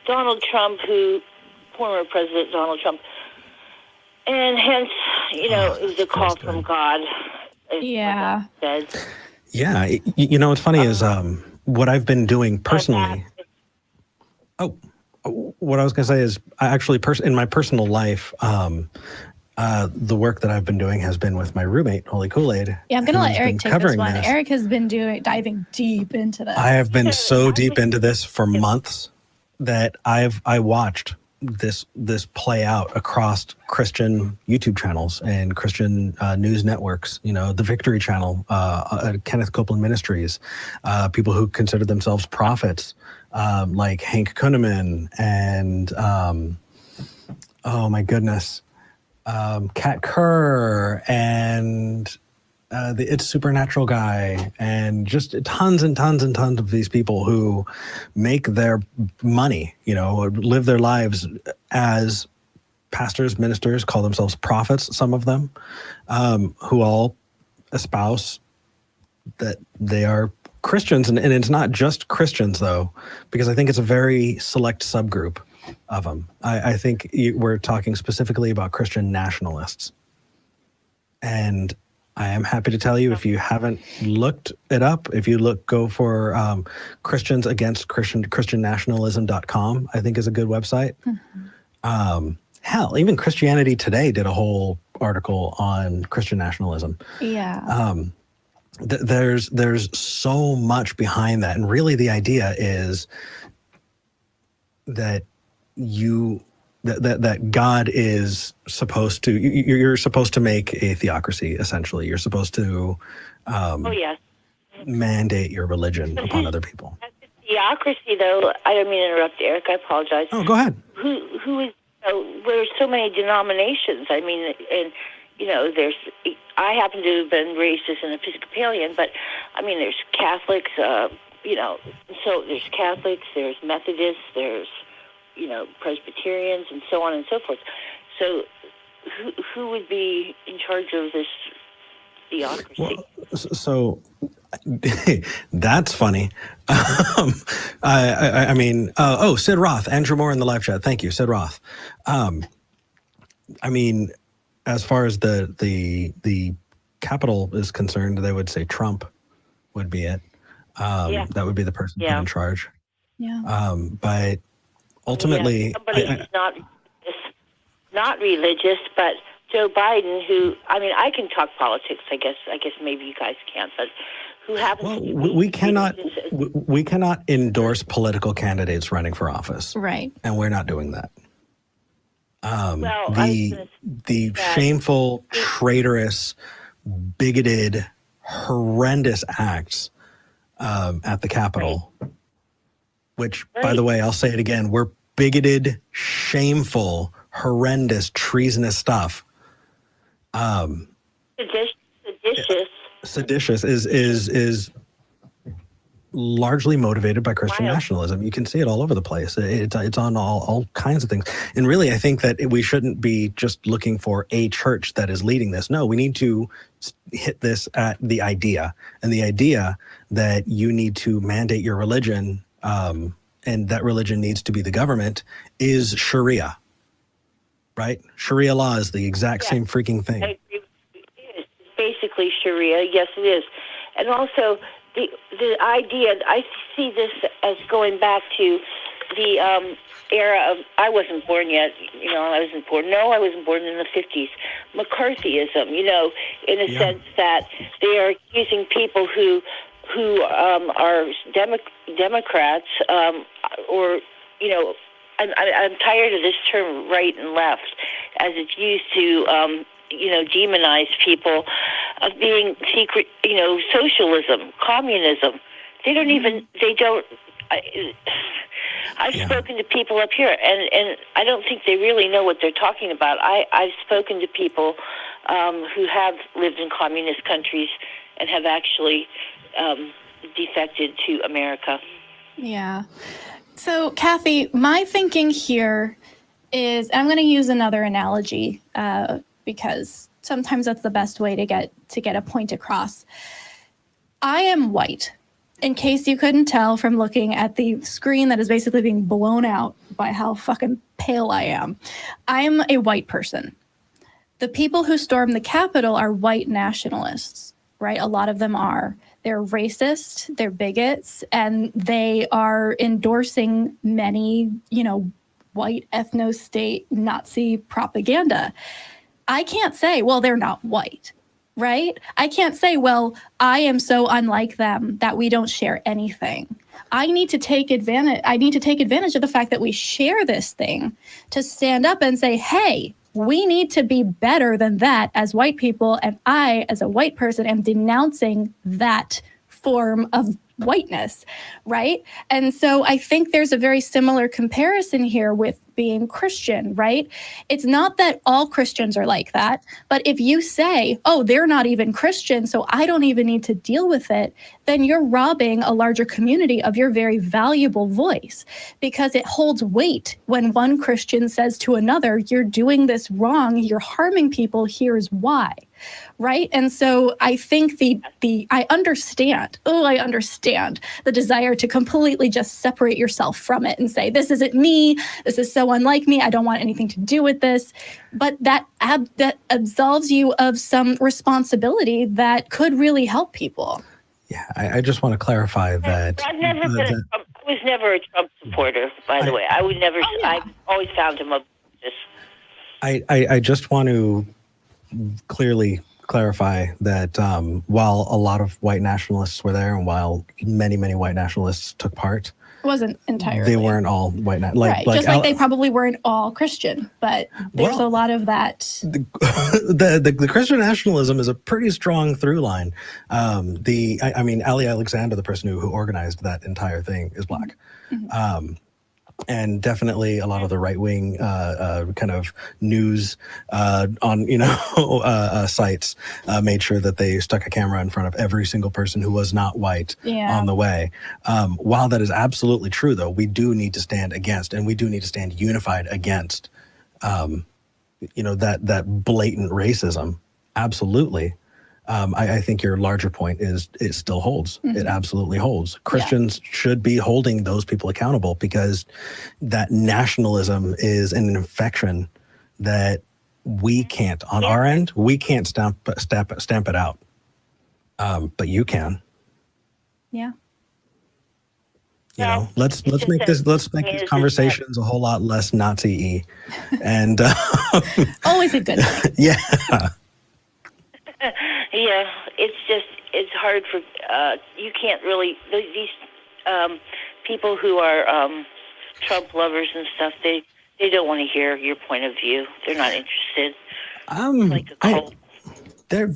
Donald Trump, former President Donald Trump, and hence, it was a call from God. Yeah. Yeah. What's funny is what I've been doing personally. What I was going to say is I actually, in my personal life, the work that I've been doing has been with my roommate, Holy Kool-Aid. Yeah, I'm going to let Eric take this one. Eric has been diving deep into this. I have been so deep into this for months that I watched this play out across Christian YouTube channels and Christian news networks. The Victory Channel, Kenneth Copeland Ministries, people who consider themselves prophets, like Hank Kunneman and oh my goodness, Kat Kerr and the It's Supernatural guy, and just tons and tons and tons of these people who make their money, live their lives as pastors, ministers, call themselves prophets, some of them, who all espouse that they are Christians. And it's not just Christians, though, because I think it's a very select subgroup of them. I think we're talking specifically about Christian nationalists. And I am happy to tell you, if you haven't looked it up, if you go for Christians Against ChristianNationalism.com, I think is a good website. Mm-hmm. Hell, even Christianity Today did a whole article on Christian nationalism. Yeah. There's so much behind that. And really the idea is that you that God is supposed to, you're supposed to make a theocracy, essentially. You're supposed to yes. mandate your religion upon other people. As a theocracy, though, I don't mean to interrupt, Eric. I apologize. Oh, go ahead. Who is? There's so many denominations. I mean, and I happen to have been raised as an Episcopalian, but I mean, there's Catholics. So there's Catholics, there's Methodists, there's Presbyterians, and so on and so forth. So who would be in charge of this theocracy? Well, so that's funny. I mean, Sid Roth, Andrew Moore in the live chat. Thank you, Sid Roth. I mean, as far as the capital is concerned, they would say Trump would be it. That would be the person put in charge. Yeah. But ultimately, somebody who's not religious, but Joe Biden, who, I mean, I can talk politics. I guess maybe you guys can't, but who happens to be we cannot endorse political candidates running for office, Right. and we're not doing that. Well, the shameful, traitorous, bigoted, horrendous acts at the Capitol, which, by the way, I'll say it again, were bigoted, shameful, horrendous, treasonous stuff. Seditious is largely motivated by Christian nationalism. You can see it all over the place. It's on all kinds of things. And really, I think that we shouldn't be just looking for a church that is leading this. No, we need to hit this at the idea. And the idea that you need to mandate your religion, and that religion needs to be the government, is Sharia. Right? Sharia law is the exact same freaking thing. I agree with you. It is basically Sharia. Yes, it is. And also, the idea, I see this as going back to the era of, I wasn't born yet, I wasn't born in the 50s, McCarthyism, in a sense that they are accusing people who are Democrats, or, I'm tired of this term right and left, as it's used to, demonize people, of being secret, socialism, communism. I've spoken to people up here, and I don't think they really know what they're talking about. I've spoken to people who have lived in communist countries and have actually defected to America. Yeah. So, Kathy, my thinking here is, I'm going to use another analogy because sometimes that's the best way to get a point across. I am white. In case you couldn't tell from looking at the screen that is basically being blown out by how fucking pale I am. I'm a white person. The people who stormed the Capitol are white nationalists, right? A lot of them are. They're racist, they're bigots, and they are endorsing many, white ethno-state Nazi propaganda. I can't say, well, they're not white, right? I can't say, well, I am so unlike them that we don't share anything. I need to take advantage of the fact that we share this thing to stand up and say, hey, we need to be better than that as white people, and I, as a white person, am denouncing that form of whiteness, right? And so I think there's a very similar comparison here with being Christian, right? It's not that all Christians are like that, but if you say, oh, they're not even Christian, so I don't even need to deal with it, then you're robbing a larger community of your very valuable voice, because it holds weight when one Christian says to another, you're doing this wrong, you're harming people, here's why. Right? And so I think I understand the desire to completely just separate yourself from it and say, this isn't me, this is so unlike me, I don't want anything to do with this. But that absolves you of some responsibility that could really help people. Yeah, I just want to clarify that. I was never a Trump supporter, by the way. I would never, I always found him I just want to clearly clarify that while a lot of white nationalists were there, and while many, many white nationalists took part, wasn't entirely. They weren't all white. Right. Just like they probably weren't all Christian, but there's a lot of that. The Christian nationalism is a pretty strong through line. I mean, Ali Alexander, the person who organized that entire thing, is Black. And definitely a lot of the right-wing kind of news on sites made sure that they stuck a camera in front of every single person who was not white on the way. While that is absolutely true, though, we do need to stand against, and we do need to stand unified against, that blatant racism. Absolutely. I think your larger point is it still holds. It absolutely holds. Christians should be holding those people accountable, because that nationalism is an infection that we can't, on our end, we can't stamp it out. But you can. Yeah. Let's make these conversations a whole lot less Nazi-y. And always a good thing. Yeah. Yeah, it's hard for you can't really these people who are Trump lovers and stuff. They don't want to hear your point of view. They're not interested. Like a cult. There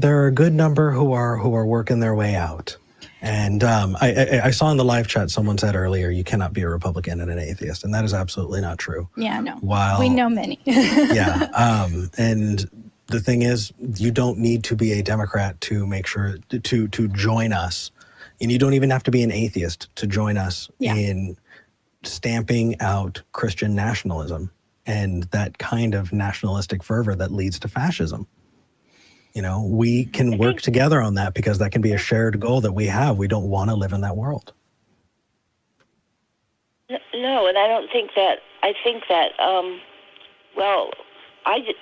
are a good number who are working their way out. And I saw in the live chat someone said earlier, you cannot be a Republican and an atheist, and that is absolutely not true. Yeah, no. While we know many. And the thing is, you don't need to be a Democrat to make sure to join us, and you don't even have to be an atheist to join us in stamping out Christian nationalism and that kind of nationalistic fervor that leads to fascism. We can work together on that, because that can be a shared goal that we have. We don't want to live in that world. No, and I don't think that. I think that.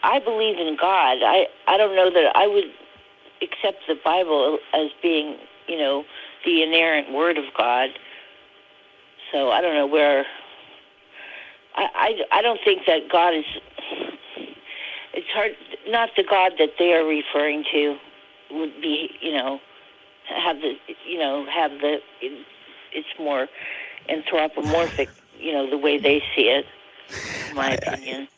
I believe in God. I don't know that I would accept the Bible as being, the inerrant word of God. So I don't know where. I don't think that God is. It's hard. Not the God that they are referring to would be, it's more anthropomorphic, the way they see it, in my opinion.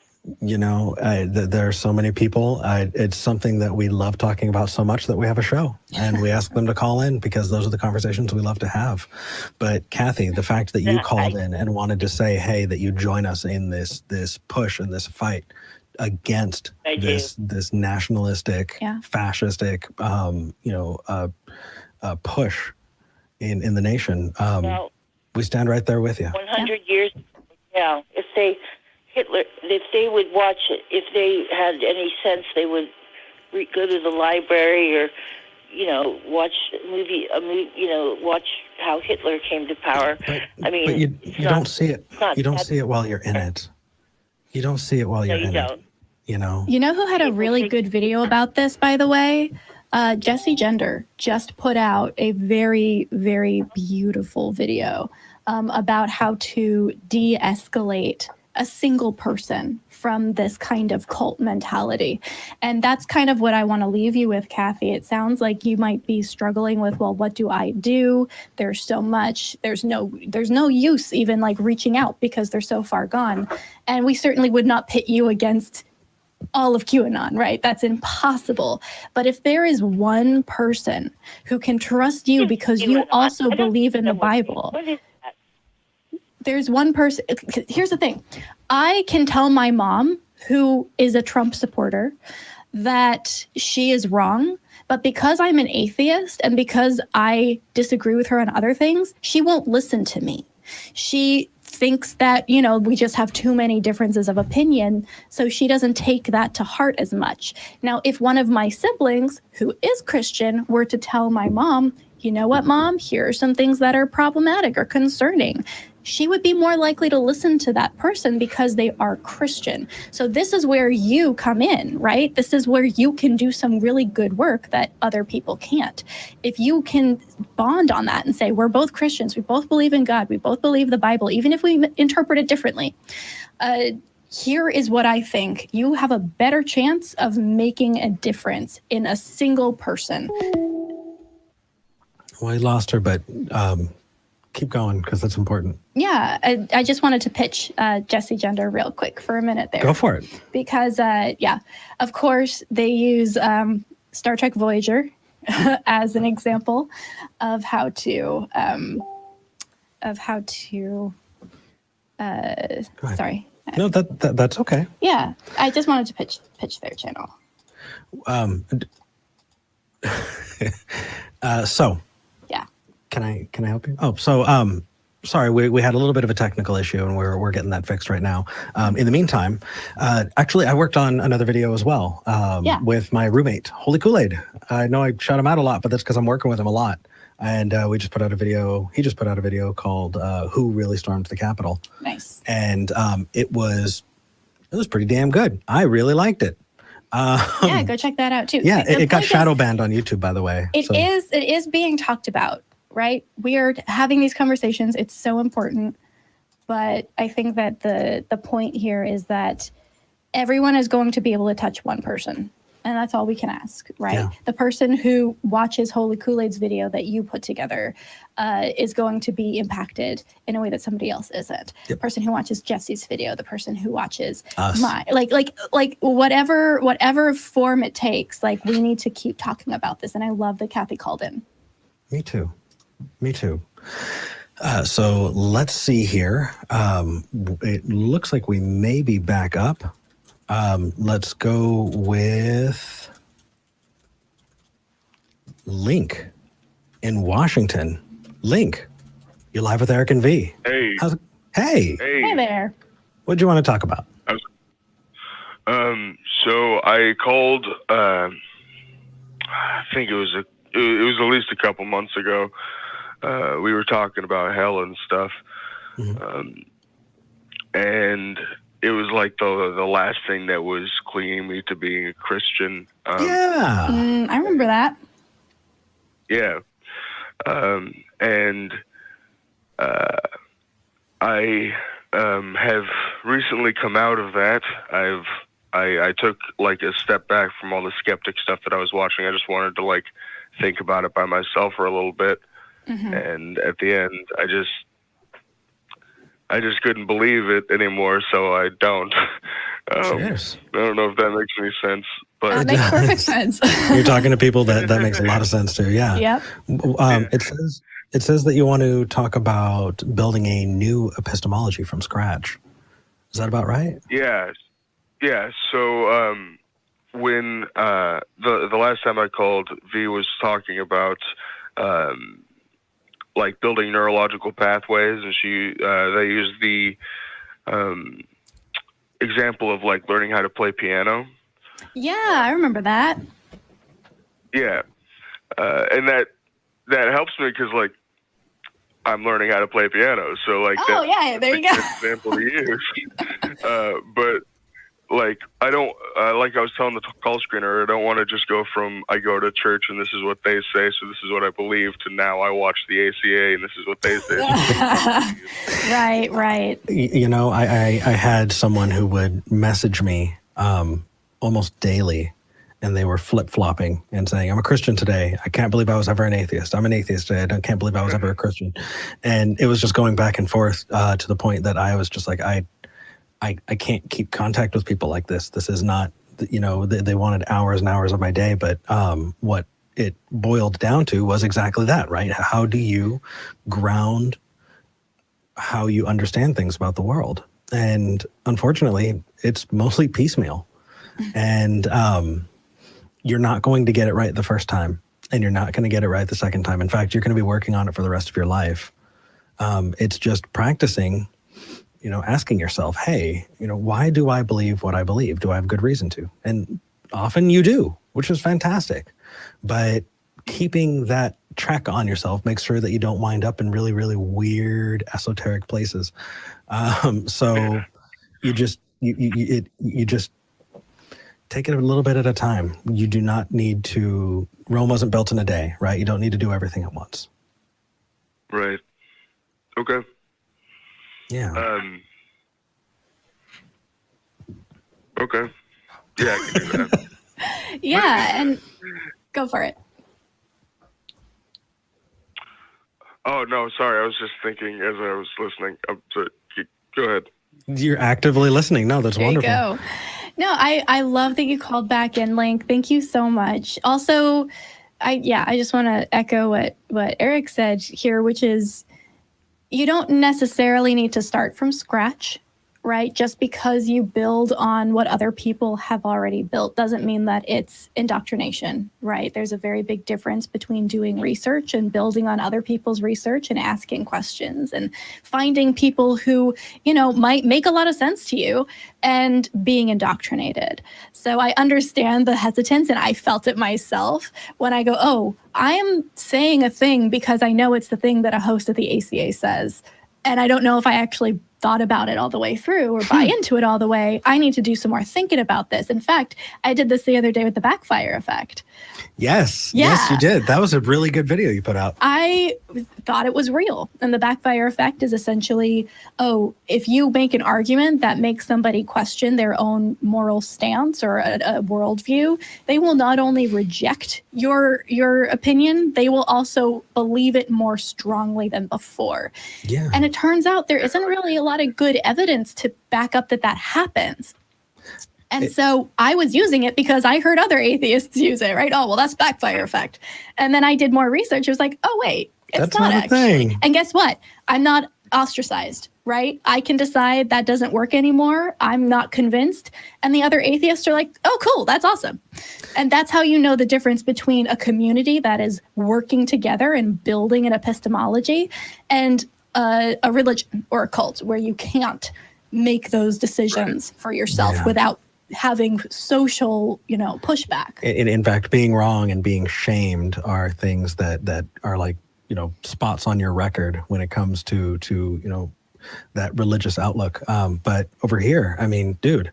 There are so many people. It's something that we love talking about so much that we have a show, and we ask them to call in, because those are the conversations we love to have. But Kathy, the fact that you called in and wanted to say, hey, that you join us in this push and this fight against this nationalistic, fascistic, push in the nation, we stand right there with you. 100 years, Hitler, if they would watch it, if they had any sense, they would go to the library or, watch watch how Hitler came to power. But you don't see it. You don't see it while you're in it. You don't see it while you're in it. You know who had a really good video about this, by the way? Jesse Gender just put out a very, very beautiful video about how to de-escalate a single person from this kind of cult mentality. And that's kind of what I want to leave you with, Kathy. It sounds like you might be struggling with, well, what do I do? There's so much, there's no use even like reaching out, because they're so far gone. And we certainly would not pit you against all of QAnon, right? That's impossible. But if there is one person who can trust you because you also believe in the Bible, there's one person. Here's the thing. I can tell my mom, who is a Trump supporter, that she is wrong. But because I'm an atheist and because I disagree with her on other things, she won't listen to me. She thinks that, we just have too many differences of opinion, so she doesn't take that to heart as much. Now, if one of my siblings, who is Christian, were to tell my mom, you know what, Mom, here are some things that are problematic or concerning, she would be more likely to listen to that person because they are Christian. So this is where you come in, right? This is where you can do some really good work that other people can't. If you can bond on that and say, we're both Christians, we both believe in God, we both believe the Bible, even if we interpret it differently, here is what I think. You have a better chance of making a difference in a single person. Well, I lost her, but keep going because that's important. Yeah, I just wanted to pitch Jesse Gender real quick for a minute there. Go for it. Because, of course, they use Star Trek Voyager as an example of how to sorry. No, that's okay. Yeah, I just wanted to pitch their channel. So Yeah. can I help you? Oh, so sorry, we had a little bit of a technical issue, and we're getting that fixed right now. In the meantime, actually, I worked on another video as well with my roommate, Holy Kool-Aid. I know I shout him out a lot, but that's because I'm working with him a lot. And we just put out a video. He just put out a video called "Who Really Stormed the Capitol." Nice. And it was pretty damn good. I really liked it. Yeah, go check that out too. Yeah, The it got point shadow is, banned on YouTube, by the way. It is being talked about, right? We are having these conversations. It's so important. But I think that the point here is that everyone is going to be able to touch one person. And that's all we can ask, right? Yeah. The person who watches Holy Kool-Aid's video that you put together is going to be impacted in a way that somebody else isn't. Yep. The person who watches Jesse's video, the person who watches Us. my, like whatever form it takes, like we need to keep talking about this. And I love that Kathy called in. Me too. So let's see here. It looks like we may be back up. Let's go with Link in Washington. Link, you're live with Eric and V. Hey. Hey. Hey there. What do you want to talk about? So I called. I think it was at least a couple months ago. We were talking about hell and stuff, and it was like the last thing that was clinging me to being a Christian. Yeah. I remember that. Yeah. And I have recently come out of that. I took like a step back from all the skeptic stuff that I was watching. I just wanted to like think about it by myself for a little bit. And at the end, I just couldn't believe it anymore, so I don't. Cheers. I don't know if that makes any sense, but That makes perfect sense. You're talking to people that makes a lot of sense too. Yeah. Yep. It says that you want to talk about building a new epistemology from scratch. Is that about right? yeah. So when the last time I called, V was talking about like building neurological pathways, and they used the example of like learning how to play piano. Yeah, I remember that. Yeah, and that helps me because like I'm learning how to play piano, so like Oh, yeah, there you go. that's a good example to use. But like I don't like I was telling the call screener, I don't want to just go from I go to church and this is what they say, so this is what I believe, to now I watch the ACA and this is what they say. Right. You know, I had someone who would message me almost daily, and they were flip-flopping and saying, I'm a Christian today. I can't believe I was ever an atheist. I'm an atheist today. I can't believe I was ever a Christian. And it was just going back and forth to the point that I was just like, I can't keep contact with people like this. This is not, you know, they wanted hours and hours of my day, but what it boiled down to was exactly that, right? How do you ground how you understand things about the world? And unfortunately, it's mostly piecemeal. And you're not going to get it right the first time, and you're not going to get it right the second time. In fact, you're going to be working on it for the rest of your life. It's just practicing, you know, asking yourself, hey, you know, why do I believe what I believe? Do I have good reason to? And often you do, which is fantastic. But keeping that track on yourself makes sure that you don't wind up in really, really weird, esoteric places. So you just take it a little bit at a time. You do not need to, Rome wasn't built in a day, right? You don't need to do everything at once. Right. Okay. Yeah. Okay. Yeah, I can do that. Yeah, and go for it. Oh, no, sorry. I was just thinking as I was listening. Go ahead. You're actively listening. No, that's There wonderful. you go. No, I love that you called back in, Link. Thank you so much. Also, I just want to echo what Eric said here, which is you don't necessarily need to start from scratch, right? Just because you build on what other people have already built doesn't mean that it's indoctrination, right? There's a very big difference between doing research and building on other people's research and asking questions and finding people who, might make a lot of sense to you and being indoctrinated. So I understand the hesitance, and I felt it myself when I go, oh, I am saying a thing because I know it's the thing that a host of the ACA says. And I don't know if I actually thought about it all the way through or buy into it all the way. I need to do some more thinking about this. In fact, I did this the other day with the backfire effect. Yes. Yeah. Yes, you did. That was a really good video you put out. I thought it was real. And the backfire effect is essentially, if you make an argument that makes somebody question their own moral stance or a worldview, they will not only reject your opinion, they will also believe it more strongly than before. Yeah. And it turns out there isn't really a lot of good evidence to back up that happens. And so I was using it because I heard other atheists use it, right? Oh, well, that's backfire effect. And then I did more research. It was like, oh, wait, it's not actually. Thing. And guess what? I'm not ostracized, right? I can decide that doesn't work anymore. I'm not convinced. And the other atheists are like, oh, cool, that's awesome. And that's how you know the difference between a community that is working together and building an epistemology and a religion or a cult where you can't make those decisions for yourself without having social, pushback. In fact, being wrong and being shamed are things that are like, spots on your record when it comes to that religious outlook. But over here, I mean, dude,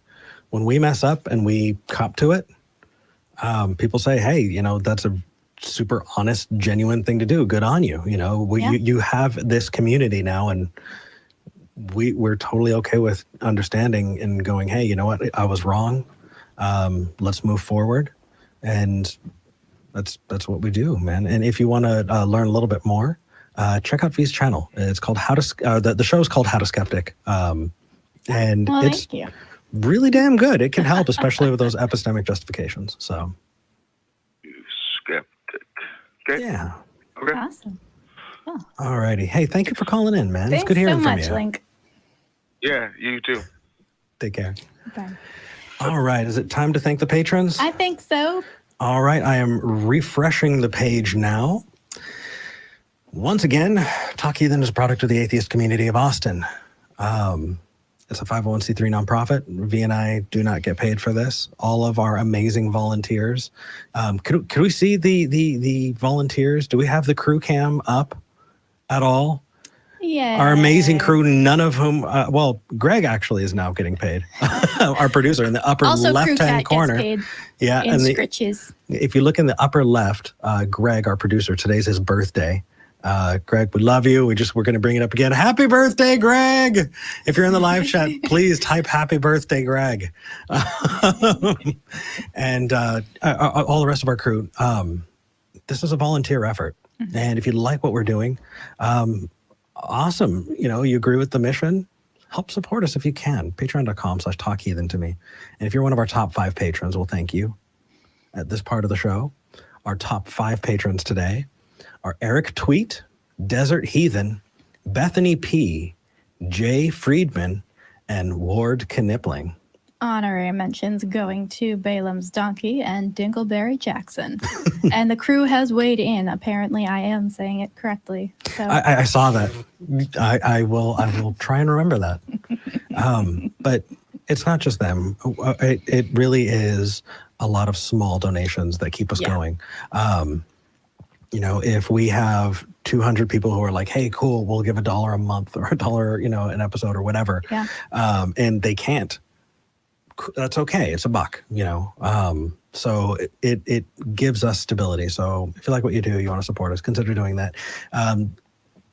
when we mess up and we cop to it, people say, hey, that's a super honest, genuine thing to do. Good on you. You have this community now, and we're totally okay with understanding and going, hey, you know what? I was wrong. Let's move forward. And that's what we do, man. And if you want to learn a little bit more, check out Vi's channel. It's called the show is called How to Skeptic. And it's really damn good. It can help, especially with those epistemic justifications. So. Skeptic. Okay. Yeah. Okay. Awesome. Oh. All righty. Hey, thank you for calling in, man. Thanks it's good hearing so much, from you. Link. Yeah, you too. Take care. Okay. All right. Is it time to thank the patrons? I think so. All right. I am refreshing the page now. Once again, Talk Heathen is a product of the Atheist community of Austin. It's a 501c3 nonprofit. Vi and I do not get paid for this. All of our amazing volunteers. Could we see the volunteers? Do we have the crew cam up at all? Yeah. Our amazing crew, none of whom, Greg actually is now getting paid. Our producer in the upper also, left-hand corner. Gets paid yeah, in scritches. If you look in the upper left, Greg, our producer, today's his birthday. Greg, we love you. We're going to bring it up again. Happy birthday, Greg! If you're in the live chat, please type "Happy Birthday, Greg." And all the rest of our crew. This is a volunteer effort, and if you like what we're doing, awesome. You agree with the mission. Help support us if you can. Patreon.com/talkheathen to me. And if you're one of our top 5 patrons, we'll thank you at this part of the show. Our top 5 patrons today are Eric Tweet, Desert Heathen, Bethany P, Jay Friedman, and Ward Knipling. Honorary mentions going to Balaam's Donkey and Dingleberry Jackson. And the crew has weighed in. Apparently, I am saying it correctly. So I saw that. I will try and remember that. But it's not just them. It really is a lot of small donations that keep us going. If we have 200 people who are like, hey, cool, we'll give $1 a month or $1, an episode or whatever. Yeah. And they can't. That's okay. It's $1, so it gives us stability. So if you like what you do, you want to support us, consider doing that.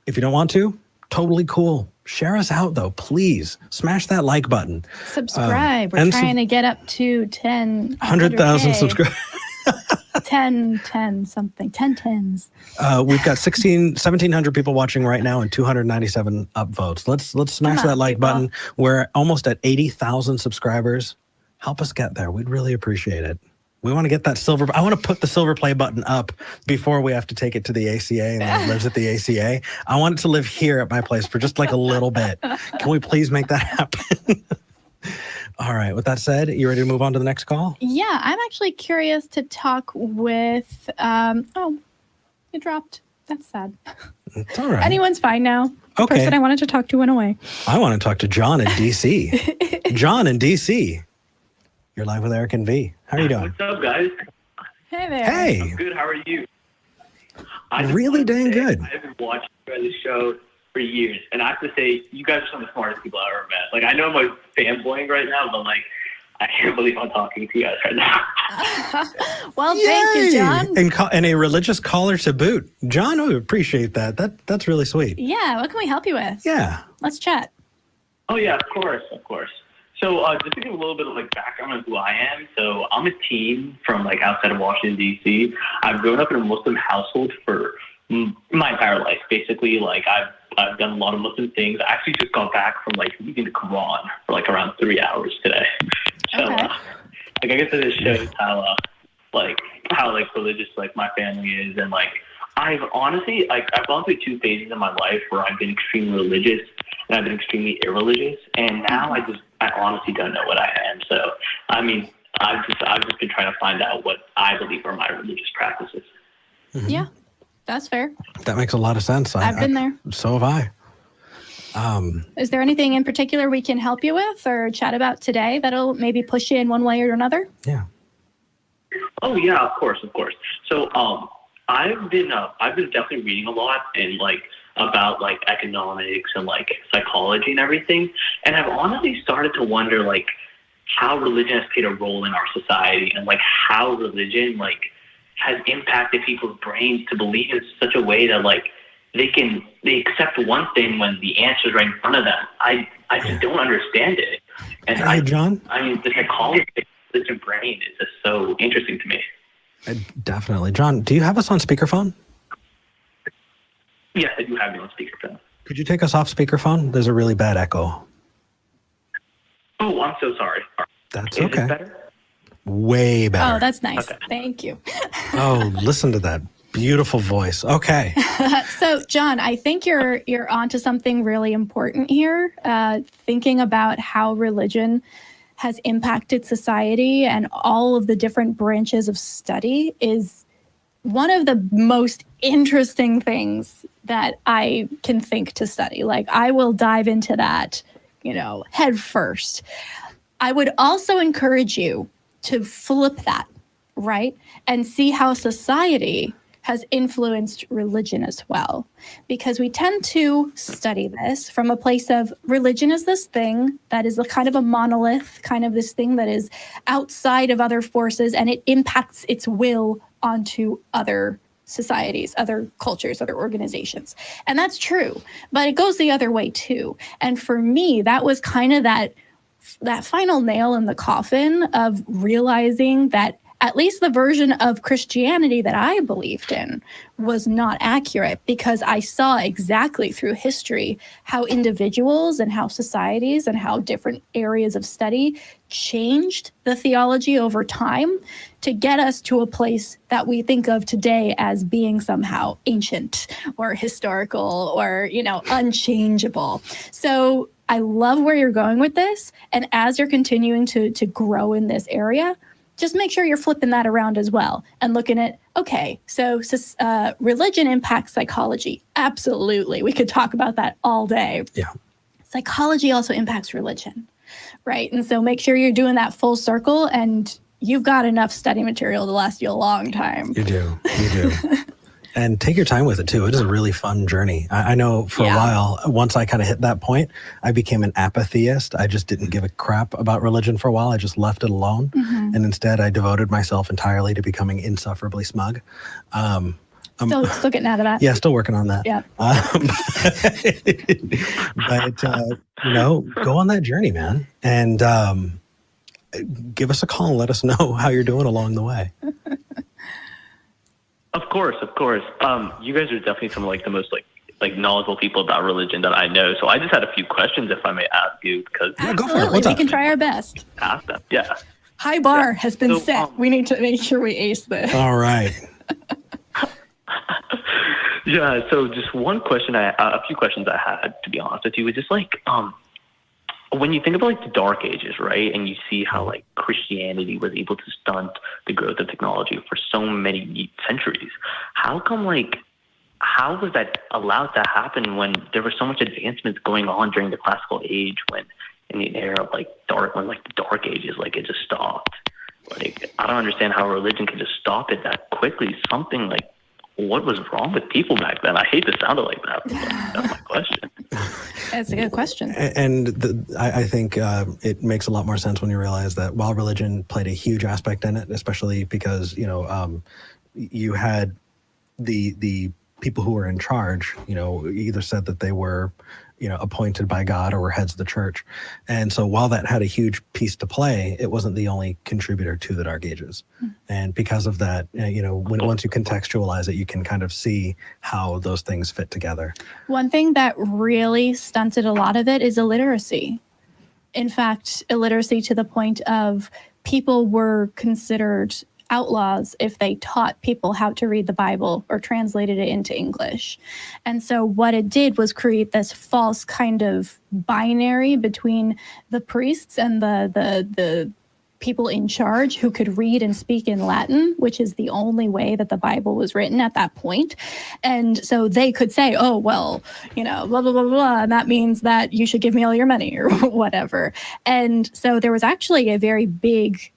If you don't want to, totally cool. Share us out though, please. Smash that like button. Subscribe. We're trying to get up to 100,000 subscribers. 10 something, 10 tens. We've got 1,700 people watching right now and 297 upvotes. Let's smash that like button. We're almost at 80,000 subscribers. Help us get there. We'd really appreciate it. We want to get that silver. I want to put the silver play button up before we have to take it to the ACA and then it lives at the ACA. I want it to live here at my place for just like a little bit. Can we please make that happen? All right. With that said, you ready to move on to the next call? Yeah, I'm actually curious to talk with. Oh, it dropped. That's sad. It's all right. Anyone's fine now. The Okay. person I wanted to talk to went away. I want to talk to John in DC. John in DC. You're live with Eric and V. How are you doing? What's up, guys? Hey there. Hey. I'm good. How are you? Really dang good. I've been watching you guys' show for years, and I have to say, you guys are some of the smartest people I've ever met. Like, I know I'm fanboying right now, but like, I can't believe I'm talking to you guys right now. Well, thank you, John. And a religious caller to boot. John, I appreciate that. That's really sweet. Yeah, what can we help you with? Yeah. Let's chat. Oh yeah, of course. So just to give a little bit of like background on who I am. So I'm a teen from like outside of Washington D.C. I've grown up in a Muslim household for my entire life. Basically, like I've done a lot of Muslim things. I actually just got back from like reading the Quran for like around 3 hours today. So Okay. like I guess it just shows how religious like my family is, and like I've honestly I've gone through 2 phases in my life where I've been extremely religious and I've been extremely irreligious, and now I honestly don't know what I am. So I mean I've just been trying to find out what I believe are my religious practices. Mm-hmm. Yeah, that's fair. That makes a lot of sense. I've been there. So have I. Is there anything in particular we can help you with or chat about today that'll maybe push you in one way or another? Yeah. Oh yeah, of course. So I've been definitely reading a lot and like about like economics and like psychology and everything, and I've honestly started to wonder like how religion has played a role in our society, and like how religion like has impacted people's brains to believe in such a way that like they accept one thing when the answer is right in front of them. I just don't understand it. And Hey, John? I mean, the psychology of the religion brain is just so interesting to me. Definitely. John, do you have us on speakerphone? Yes, I do have you on speakerphone. Could you take us off speakerphone? There's a really bad echo. Oh, I'm so sorry. That's Is okay. it better? Way better. Oh, that's nice. Okay. Thank you. Oh, listen to that beautiful voice. Okay. So, John, I think you're onto something really important here. Thinking about how religion has impacted society and all of the different branches of study is one of the most interesting things that I can think to study. Like, I will dive into that, head first. I would also encourage you to flip that, right? And see how society has influenced religion as well. Because we tend to study this from a place of religion is this thing that is a kind of a monolith, kind of this thing that is outside of other forces, and it impacts its will onto other societies, other cultures, other organizations. And that's true, but it goes the other way too. And for me, that was kind of that final nail in the coffin of realizing that at least the version of Christianity that I believed in was not accurate, because I saw exactly through history how individuals and how societies and how different areas of study changed the theology over time to get us to a place that we think of today as being somehow ancient or historical or, unchangeable. So I love where you're going with this. And as you're continuing to grow in this area, just make sure you're flipping that around as well and looking at, okay, so religion impacts psychology. Absolutely. We could talk about that all day. Yeah. Psychology also impacts religion, right? And so make sure you're doing that full circle, and you've got enough study material to last you a long time. You do. And take your time with it too. It is a really fun journey. I know for a while, once I kind of hit that point, I became an atheist. I just didn't give a crap about religion for a while. I just left it alone. Mm-hmm. And instead I devoted myself entirely to becoming insufferably smug. Still getting out of that. Yeah, still working on that. Yeah. But go on that journey, man. And give us a call and let us know how you're doing along the way. Of course. You guys are definitely some of like the most like knowledgeable people about religion that I know. So I just had a few questions, if I may ask you, because Yeah, go for it. Absolutely, What's we up? can try our best. ask them. Yeah. High bar has been So, set. We need to make sure we ace this. All right. Yeah. So just one question, a few questions I had, to be honest with you, was just like, when you think about like the Dark Ages, right, and you see how like Christianity was able to stunt the growth of technology for so many centuries, how was that allowed to happen when there was so much advancements going on during the Classical Age, when in the era of like the Dark Ages, like it just stopped? Like, I don't understand how religion could just stop it that quickly. Something like, what was wrong with people back then? I hate to sound like that, but that's my question. That's a good question. And I think it makes a lot more sense when you realize that while religion played a huge aspect in it, especially because, you had the people who were in charge, either said that they were, appointed by God or were heads of the church. And so while that had a huge piece to play, it wasn't the only contributor to the Dark Ages. And because of that, once you contextualize it, you can kind of see how those things fit together. One thing that really stunted a lot of it is illiteracy. In fact, illiteracy to the point of people were considered outlaws if they taught people how to read the Bible or translated it into English. And so what it did was create this false kind of binary between the priests and the people in charge who could read and speak in Latin, which is the only way that the Bible was written at that point. And so they could say, oh, well, blah, blah, blah, blah, and that means that you should give me all your money or whatever. And so there was actually a very big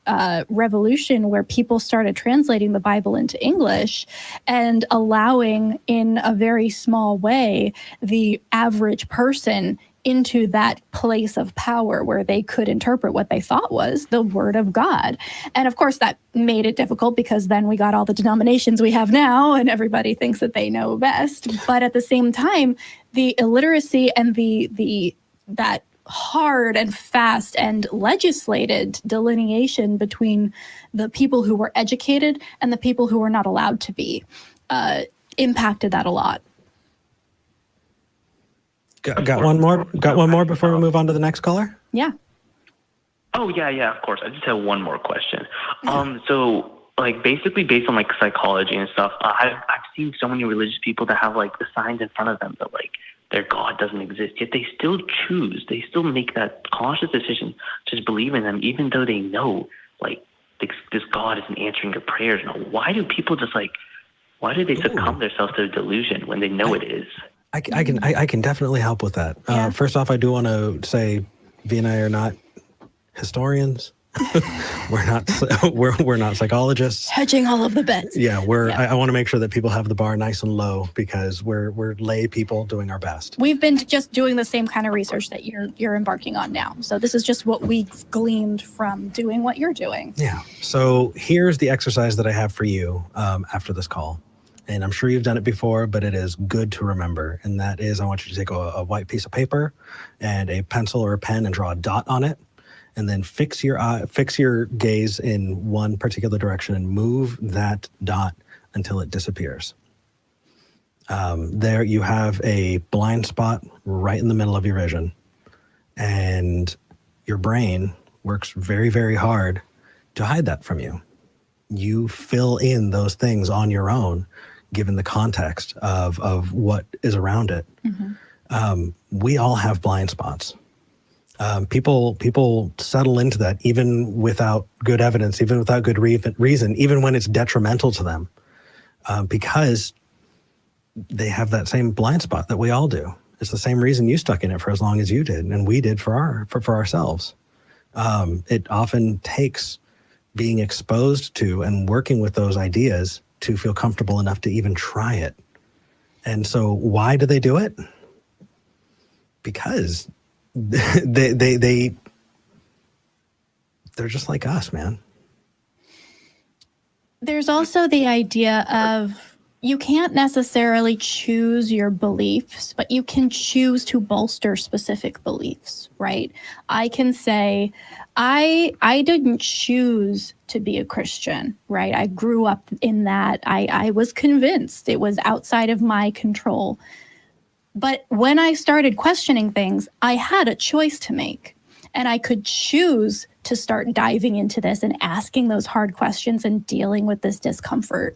revolution where people started translating the Bible into English and allowing, in a very small way, the average person into that place of power where they could interpret what they thought was the word of God. And of course, that made it difficult because then we got all the denominations we have now and everybody thinks that they know best. But at the same time, the illiteracy and that hard and fast and legislated delineation between the people who were educated and the people who were not allowed to be impacted that a lot. Got one more? Got one more before we move on to the next caller? Yeah. Oh, yeah, of course. I just have one more question. So, like, basically based on, like, psychology and stuff, I've seen so many religious people that have, like, the signs in front of them that, like, their God doesn't exist, yet they still still make that conscious decision to just believe in them, even though they know, like, this God isn't answering your prayers. Now, why do people just, like, why do they succumb themselves to a delusion when they know it is? I can definitely help with that. Yeah. First off, I do want to say, Vi and I are not historians. we're not psychologists. Hedging all of the bets. Yeah, I want to make sure that people have the bar nice and low because we're lay people doing our best. We've been just doing the same kind of research that you're embarking on now. So this is just what we've gleaned from doing what you're doing. Yeah. So here's the exercise that I have for you after this call. And I'm sure you've done it before, but it is good to remember. And that is, I want you to take a white piece of paper and a pencil or a pen and draw a dot on it. And then fix your gaze in one particular direction and move that dot until it disappears. There you have a blind spot right in the middle of your vision. And your brain works very, very hard to hide that from you. You fill in those things on your own, given the context of what is around it. Mm-hmm. We all have blind spots. People settle into that even without good evidence, even without good reason, even when it's detrimental to them, because they have that same blind spot that we all do. It's the same reason you stuck in it for as long as you did, and we did for ourselves. It often takes being exposed to and working with those ideas to feel comfortable enough to even try it. And so why do they do it? Because they're just like us, man. There's also the idea of, you can't necessarily choose your beliefs, but you can choose to bolster specific beliefs, right? I can say, I didn't choose to be a Christian, right? I grew up in that. I was convinced it was outside of my control. But when I started questioning things, I had a choice to make. And I could choose to start diving into this and asking those hard questions and dealing with this discomfort.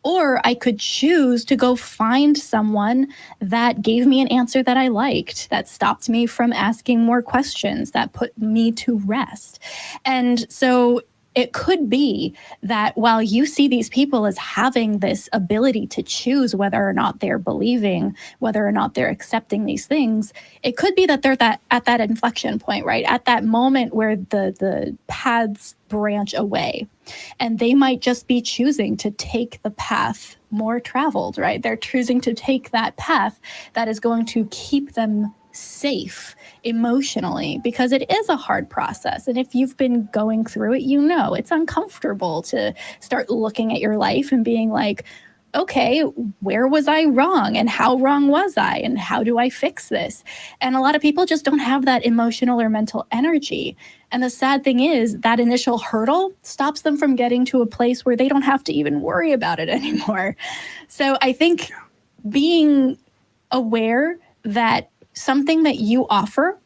Or I could choose to go find someone that gave me an answer that I liked, that stopped me from asking more questions, that put me to rest. And so it could be that while you see these people as having this ability to choose whether or not they're believing, whether or not they're accepting these things, it could be that they're at that inflection point, right? At that moment where the paths branch away. And they might just be choosing to take the path more traveled, right? They're choosing to take that path that is going to keep them safe emotionally, because it is a hard process. And if you've been going through it, you know it's uncomfortable to start looking at your life and being like, okay, where was I wrong? And how wrong was I? And how do I fix this? And a lot of people just don't have that emotional or mental energy. And the sad thing is that initial hurdle stops them from getting to a place where they don't have to even worry about it anymore. So I think being aware that something that you offer,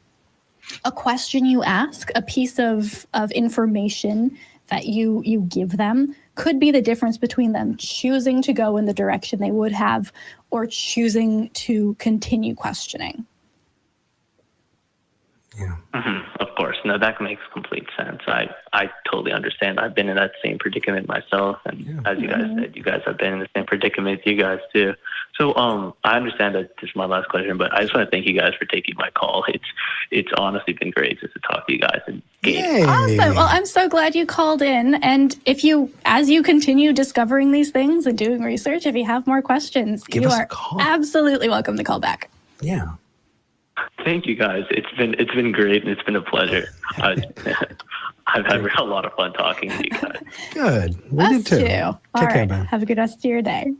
a question you ask, a piece of information that you give them could be the difference between them choosing to go in the direction they would have or choosing to continue questioning. Yeah. Of course. No, that makes complete sense. I totally understand. I've been in that same predicament myself. And as you guys said, you guys have been in the same predicament, you guys too. So I understand that this is my last question, but I just want to thank you guys for taking my call. It's honestly been great just to talk to you guys. And Awesome. Well, I'm so glad you called in. And as you continue discovering these things and doing research, if you have more questions, you are absolutely welcome to call back. Yeah. Thank you guys. It's been great and it's been a pleasure. I've had a lot of fun talking to you guys. Good. We did too. Take care, man. Have a good rest of your day.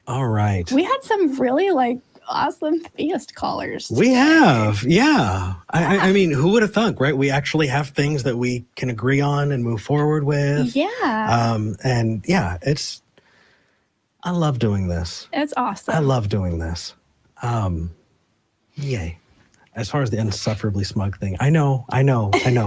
All right. We had some really awesome theist callers. We have, yeah. I mean, who would have thunk, right? We actually have things that we can agree on and move forward with. Yeah. And yeah, I love doing this. It's awesome. I love doing this. Yay. As far as the insufferably smug thing, I know. And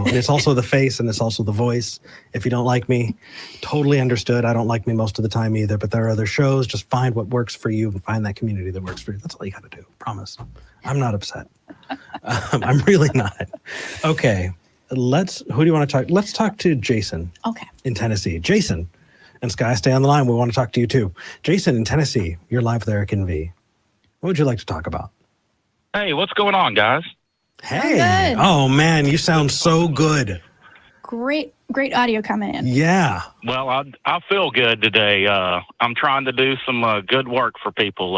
it's also the face and it's also the voice. If you don't like me, totally understood. I don't like me most of the time either, but there are other shows. Just find what works for you and find that community that works for you. That's all you got to do. Promise. I'm not upset. I'm really not. Okay. Who do you want to talk? Let's talk to Jason. Okay. In Tennessee. Jason and Skye, stay on the line. We want to talk to you too. Jason in Tennessee, you're live with Eric and V. What would you like to talk about? Hey, what's going on, guys? Hey. Oh, man, you sound so good. Great audio coming in. Yeah. Well, I feel good today. I'm trying to do some good work for people.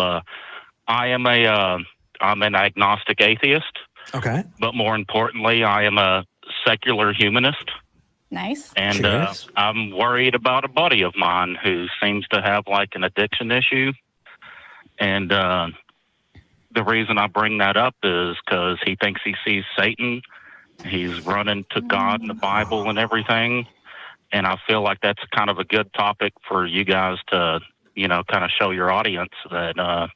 I'm an agnostic atheist. Okay. But more importantly, I am a secular humanist. Nice. And I'm worried about a buddy of mine who seems to have an addiction issue. And the reason I bring that up is because he thinks he sees Satan. He's running to God and the Bible and everything. And I feel like that's kind of a good topic for you guys to, kind of show your audience that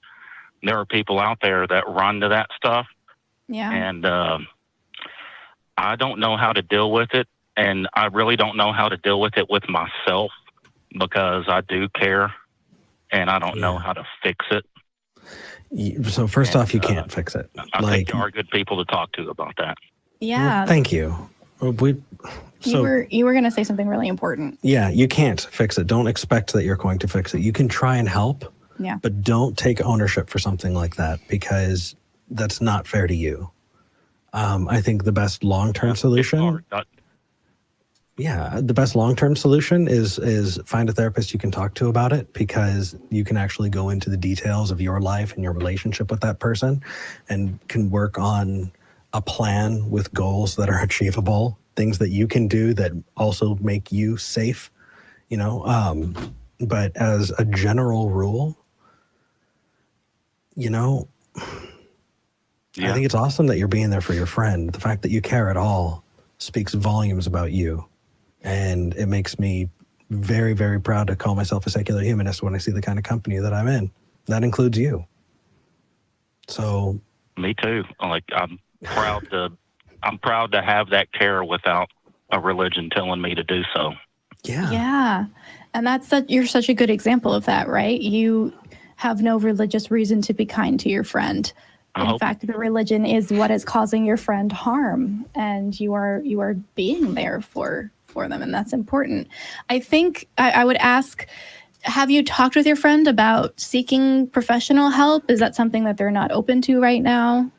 there are people out there that run to that stuff. Yeah. And I don't know how to deal with it. And I really don't know how to deal with it with myself because I do care and I don't know how to fix it. So first off, you can't fix it. I think there are good people to talk to about that. Yeah. Well, thank you. You were going to say something really important. Yeah, you can't fix it. Don't expect that you're going to fix it. You can try and help, but don't take ownership for something like that because that's not fair to you. I think the best long-term solution. The best long-term solution is find a therapist you can talk to about it because you can actually go into the details of your life and your relationship with that person and can work on a plan with goals that are achievable, things that you can do that also make you safe, But as a general rule, you know, I think it's awesome that you're being there for your friend. The fact that you care at all speaks volumes about you. And it makes me very, very proud to call myself a secular humanist when I see the kind of company that I'm in. That includes you. So, me too. Like I'm proud to have that care without a religion telling me to do so. Yeah. And you're such a good example of that, right? You have no religious reason to be kind to your friend. In fact, the religion is what is causing your friend harm, and you are being there for them, and that's important. I think I would ask, have you talked with your friend about seeking professional help? Is that something that they're not open to right now?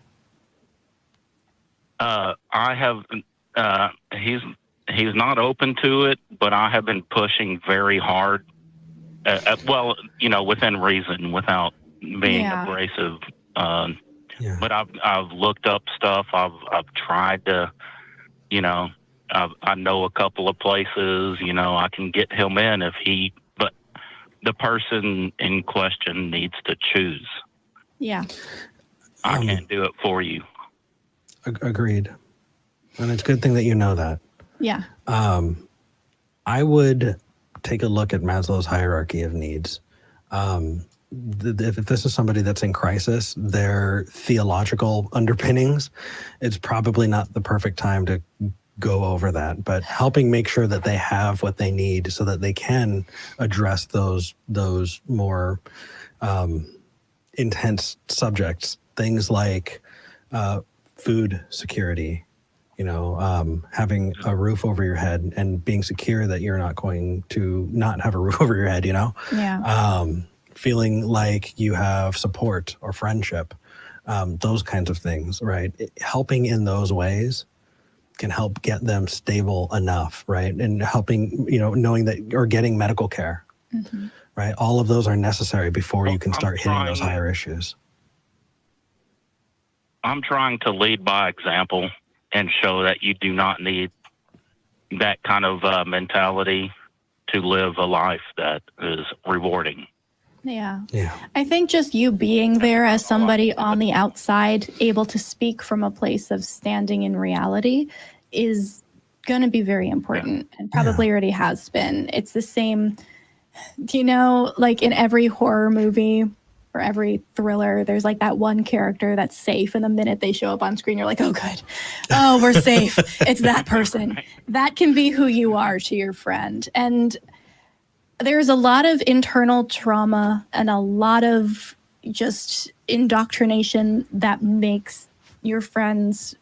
I have. He's not open to it, but I have been pushing very hard. Well, within reason, without being abrasive. But I've looked up stuff. I've tried to, I know a couple of places. I can get him in but the person in question needs to choose. Yeah. I can't do it for you. Agreed. And it's a good thing that you know that. Yeah. I would take a look at Maslow's hierarchy of needs. If this is somebody that's in crisis, their theological underpinnings, it's probably not the perfect time to go over that, but helping make sure that they have what they need so that they can address those more intense subjects, things like food security, having a roof over your head and being secure that you're not going to not have a roof over your head, feeling like you have support or friendship, those kinds of things, right? Helping in those ways can help get them stable enough, right? And helping, knowing that, or getting medical care, right? All of those are necessary before you can start hitting those higher issues. I'm trying to lead by example and show that you do not need that kind of mentality to live a life that is rewarding. Yeah. I think just you being there as somebody on the outside, able to speak from a place of standing in reality, is going to be very important, and probably already has been. It's the same, like in every horror movie or every thriller, there's like that one character that's safe, and the minute they show up on screen, you're like, oh, good. Oh, we're safe. It's that person. That can be who you are to your friend. And there's a lot of internal trauma and a lot of just indoctrination that makes your friends'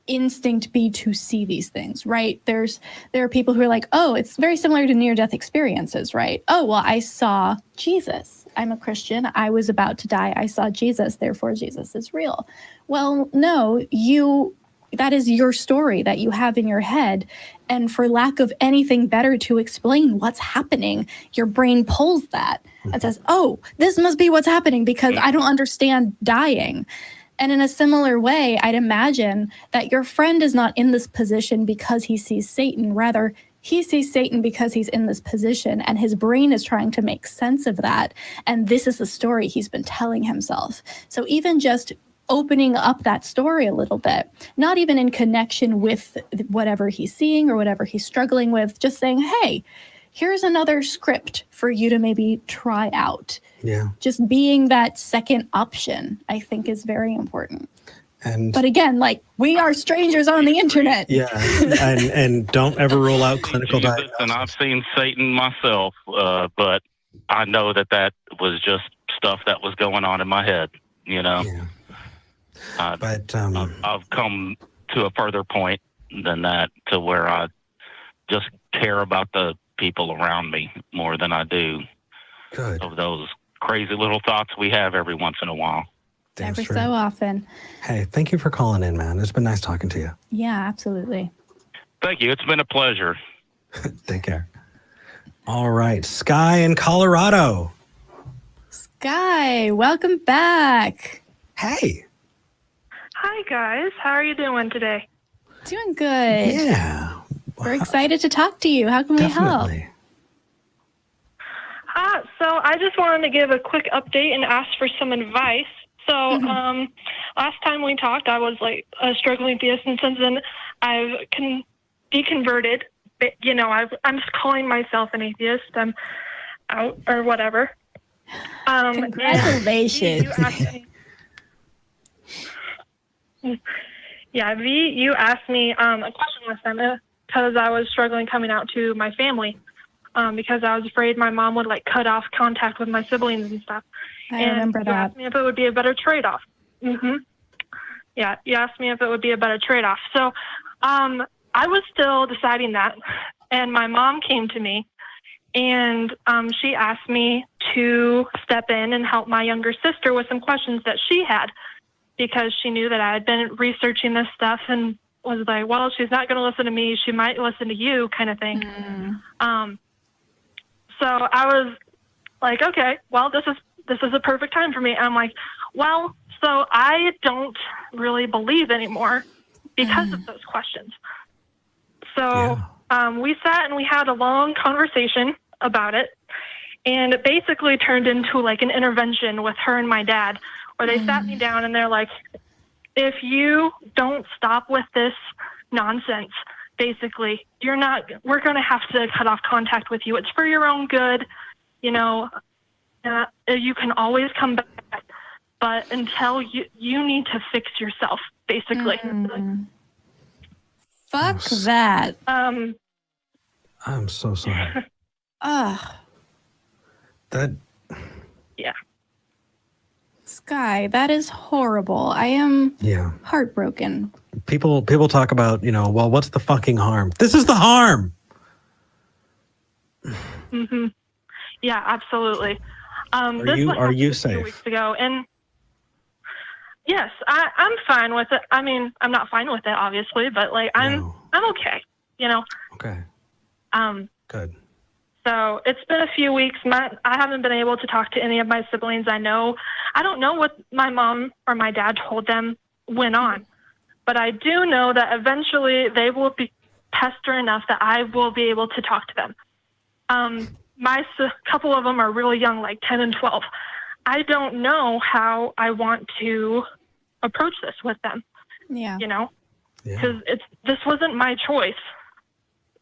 instinct be to see these things, right? There are people who are like, oh, it's very similar to near-death experiences, right? Oh, well, I saw Jesus. I'm a Christian. I was about to die. I saw Jesus. Therefore, Jesus is real. Well, no, that is your story that you have in your head. And for lack of anything better to explain what's happening, your brain pulls that and says, oh, this must be what's happening because I don't understand dying. And in a similar way, I'd imagine that your friend is not in this position because he sees Satan. Rather, he sees Satan because he's in this position, and his brain is trying to make sense of that. And this is the story he's been telling himself. So even just opening up that story a little bit, not even in connection with whatever he's seeing or whatever he's struggling with, just saying, hey, here's another script for you to maybe try out. Yeah. Just being that second option, I think, is very important. But again, we are strangers on the internet. Yeah, and don't ever rule out clinical diagnosis. And I've seen Satan myself, but I know that was just stuff that was going on in my head, Yeah. But I've come to a further point than that, to where I just care about the people around me more than I do of those crazy little thoughts we have every once in a while. Every so often. Hey, thank you for calling in, man. It's been nice talking to you. Yeah, absolutely. Thank you. It's been a pleasure. Take care. All right, Skye in Colorado. Skye, welcome back. Hey. Hi, guys. How are you doing today? Doing good. Yeah. We're excited to talk to you. How can we help? so I just wanted to give a quick update and ask for some advice. So last time we talked, I was like a struggling theist, and since then I've deconverted. You know, I'm just calling myself an atheist. I'm out or whatever. Congratulations. Yeah, V, you asked me a question last time because I was struggling coming out to my family because I was afraid my mom would like cut off contact with my siblings and stuff. I remember that. You asked me if it would be a better trade-off. Yeah, you asked me if it would be a better trade-off. So I was still deciding that, and my mom came to me, and she asked me to step in and help my younger sister with some questions that she had, because she knew that I had been researching this stuff and was like, well, she's not going to listen to me. She might listen to you, kind of thing. So I was like, okay, well, this is a perfect time for me. And I'm like, well, so I don't really believe anymore because of those questions. So we sat and we had a long conversation about it. And it basically turned into like an intervention with her and my dad, where they sat me down and they're like, if you don't stop with this nonsense, basically, we're going to have to cut off contact with you. It's for your own good. You know, you can always come back, but until you need to fix yourself, basically. Fuck that. I'm so sorry. Yeah. Skye, that is horrible. I am heartbroken. People talk about, well, what's the fucking harm? This is the harm. Yeah, absolutely. Are you safe? 2 weeks ago, and yes, I'm fine with it. I mean, I'm not fine with it, obviously, but like I'm okay. Okay. Good. So it's been a few weeks. I haven't been able to talk to any of my siblings. I don't know what my mom or my dad told them went on, but I do know that eventually they will be pester enough that I will be able to talk to them. A couple of them are really young, like 10 and 12. I don't know how I want to approach this with them. Yeah. Because this wasn't my choice.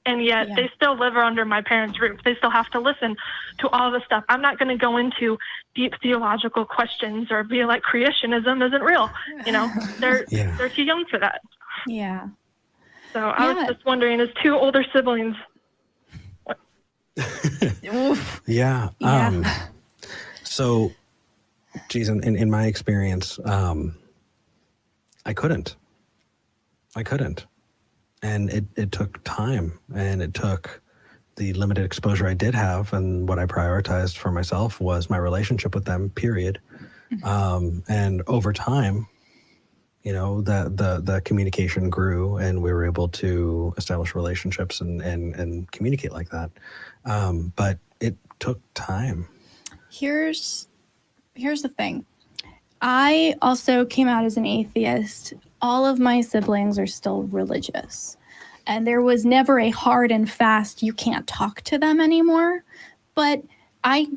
And yet they still live under my parents' roof. They still have to listen to all the stuff. I'm not going to go into deep theological questions or be like creationism isn't real. They're too young for that. Yeah. So I was just wondering, as two older siblings. Yeah. So, geez, in my experience, I couldn't. And it took time, and it took the limited exposure I did have, and what I prioritized for myself was my relationship with them, period. And over time, the communication grew, and we were able to establish relationships and communicate like that. But it took time. Here's the thing. I also came out as an atheist. All of my siblings are still religious. And there was never a hard and fast, you can't talk to them anymore. But I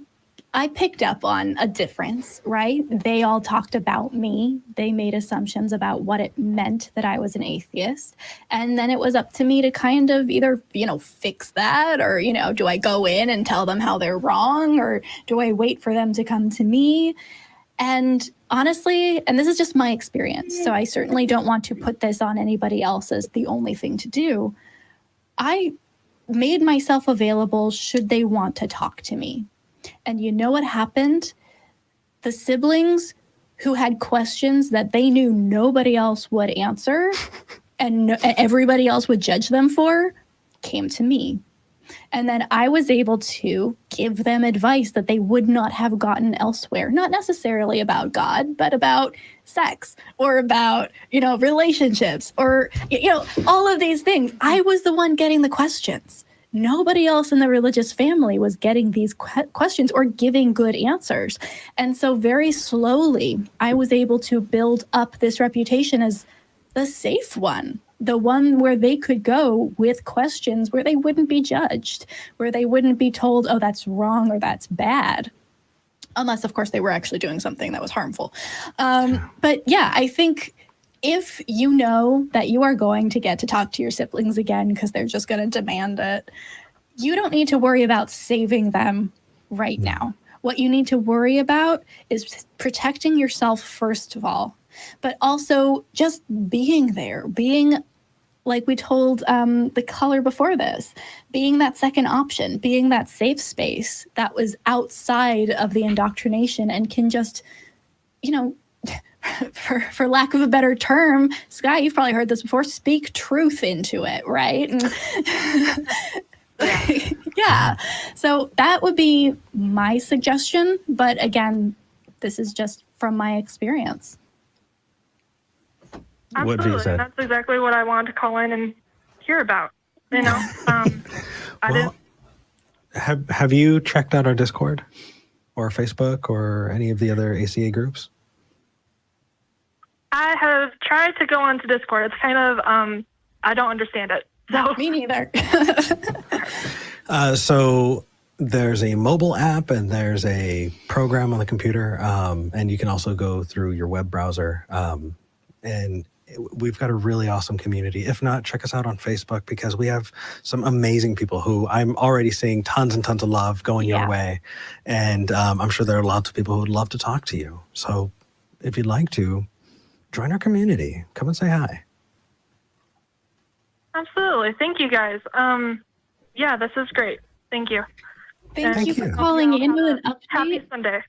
picked up on a difference, right? They all talked about me. They made assumptions about what it meant that I was an atheist. And then it was up to me to kind of either, fix that, or, do I go in and tell them how they're wrong, or do I wait for them to come to me? And honestly, and this is just my experience, so I certainly don't want to put this on anybody else as the only thing to do. I made myself available should they want to talk to me. And you know what happened? The siblings who had questions that they knew nobody else would answer and everybody else would judge them for came to me. And then I was able to give them advice that they would not have gotten elsewhere. Not necessarily about God, but about sex or about, relationships or, all of these things. I was the one getting the questions. Nobody else in the religious family was getting these questions or giving good answers. And so very slowly, I was able to build up this reputation as the safe one, the one where they could go with questions where they wouldn't be judged, where they wouldn't be told, oh, that's wrong or that's bad. Unless, of course, they were actually doing something that was harmful. But yeah, I think if you know that you are going to get to talk to your siblings again because they're just going to demand it, you don't need to worry about saving them right now. What you need to worry about is protecting yourself, first of all, but also just being there, being, like we told the caller before this, being that second option, being that safe space that was outside of the indoctrination and can just, you know, for lack of a better term, Skye, you've probably heard this before, speak truth into it, right? And yeah. So that would be my suggestion. But again, this is just from my experience. Absolutely. That's exactly what I wanted to call in and hear about. You know, have you checked out our Discord or Facebook or any of the other ACA groups? I have tried to go onto Discord. It's kind of, I don't understand it. So. Me neither. So there's a mobile app and there's a program on the computer, and you can also go through your web browser. And we've got a really awesome community. If not, check us out on Facebook because we have some amazing people who I'm already seeing tons and tons of love going your way. And I'm sure there are lots of people who would love to talk to you. So if you'd like to, join our community. Come and say hi. Absolutely. Thank you, guys. Yeah, this is great. Thank you. Thank you for calling into an update. Happy Sunday.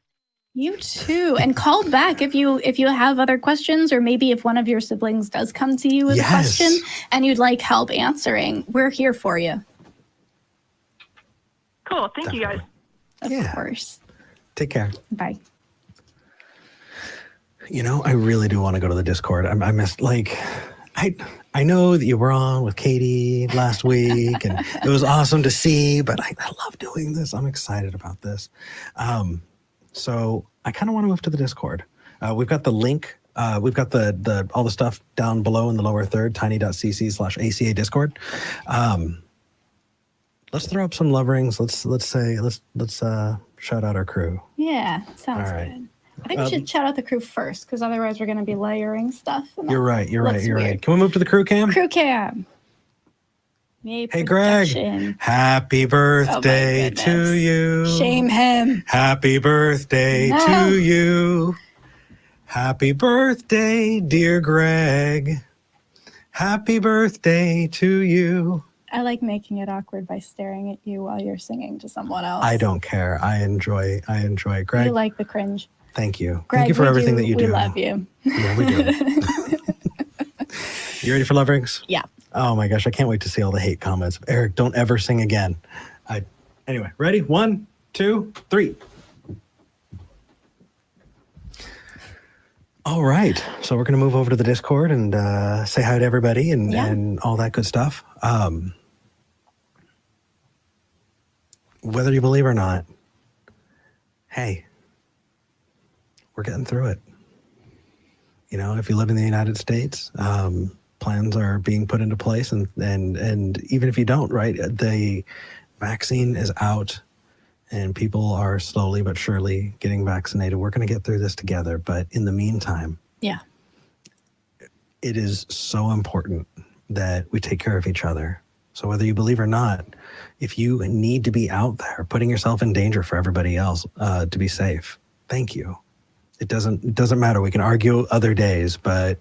You too. And call back if you have other questions, or maybe if one of your siblings does come to you with a question and you'd like help answering, we're here for you. Cool. Thank you, guys. Of course. Take care. Bye. You know, I really do want to go to the Discord. I missed, like, I know that you were on with Katie last week, and it was awesome to see, but I love doing this. I'm excited about this. So I kind of want to move to the Discord. We've got the link. We've got the all the stuff down below in the lower third, tiny.cc/ACA Discord. Let's throw up some love rings. Let's shout out our crew. Yeah, sounds good. I think we should shout out the crew first, because otherwise we're going to be layering stuff. You're right. You're right. Can we move to the crew cam? Crew cam. Yay, hey, Greg. Happy birthday to you. Shame him. Happy birthday to you. Happy birthday, dear Greg. Happy birthday to you. I like making it awkward by staring at you while you're singing to someone else. I don't care. I enjoy it. Greg. You like the cringe. Thank you. Greg, thank you for everything that you do. We love you. Yeah, we do. You ready for love rings? Yeah. Oh my gosh, I can't wait to see all the hate comments. Eric, don't ever sing again. Anyway, ready? 1, 2, 3. All right. So we're going to move over to the Discord and say hi to everybody and all that good stuff. Whether you believe or not, hey, we're getting through it. You know, if you live in the United States, plans are being put into place, and even if you don't, right, the vaccine is out and people are slowly but surely getting vaccinated. We're going to get through this together. But in the meantime, it is so important that we take care of each other. So whether you believe or not, if you need to be out there putting yourself in danger for everybody else to be safe, thank you. It doesn't matter. We can argue other days, but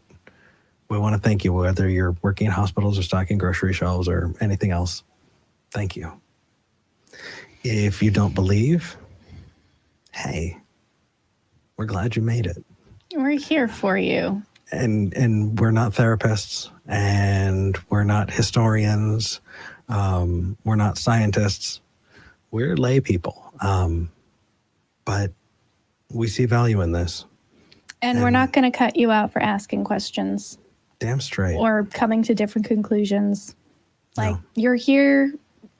we want to thank you, whether you're working in hospitals or stocking grocery shelves or anything else. Thank you. If you don't believe, hey, we're glad you made it. We're here for you. And we're not therapists, and we're not historians. We're not scientists. We're lay people. But we see value in this. And we're not going to cut you out for asking questions. Damn straight. Or coming to different conclusions. Like, you're here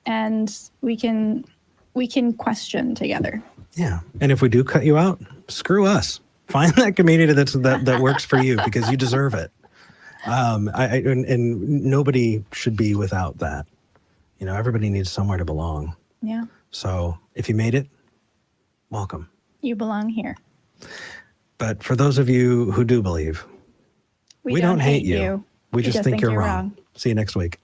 and we can question together. Yeah. And if we do cut you out, screw us. Find that community that works for you, because you deserve it. And nobody should be without that. You know, everybody needs somewhere to belong. Yeah. So if you made it, welcome. You belong here. But for those of you who do believe, we don't hate you. We just think you're wrong. See you next week.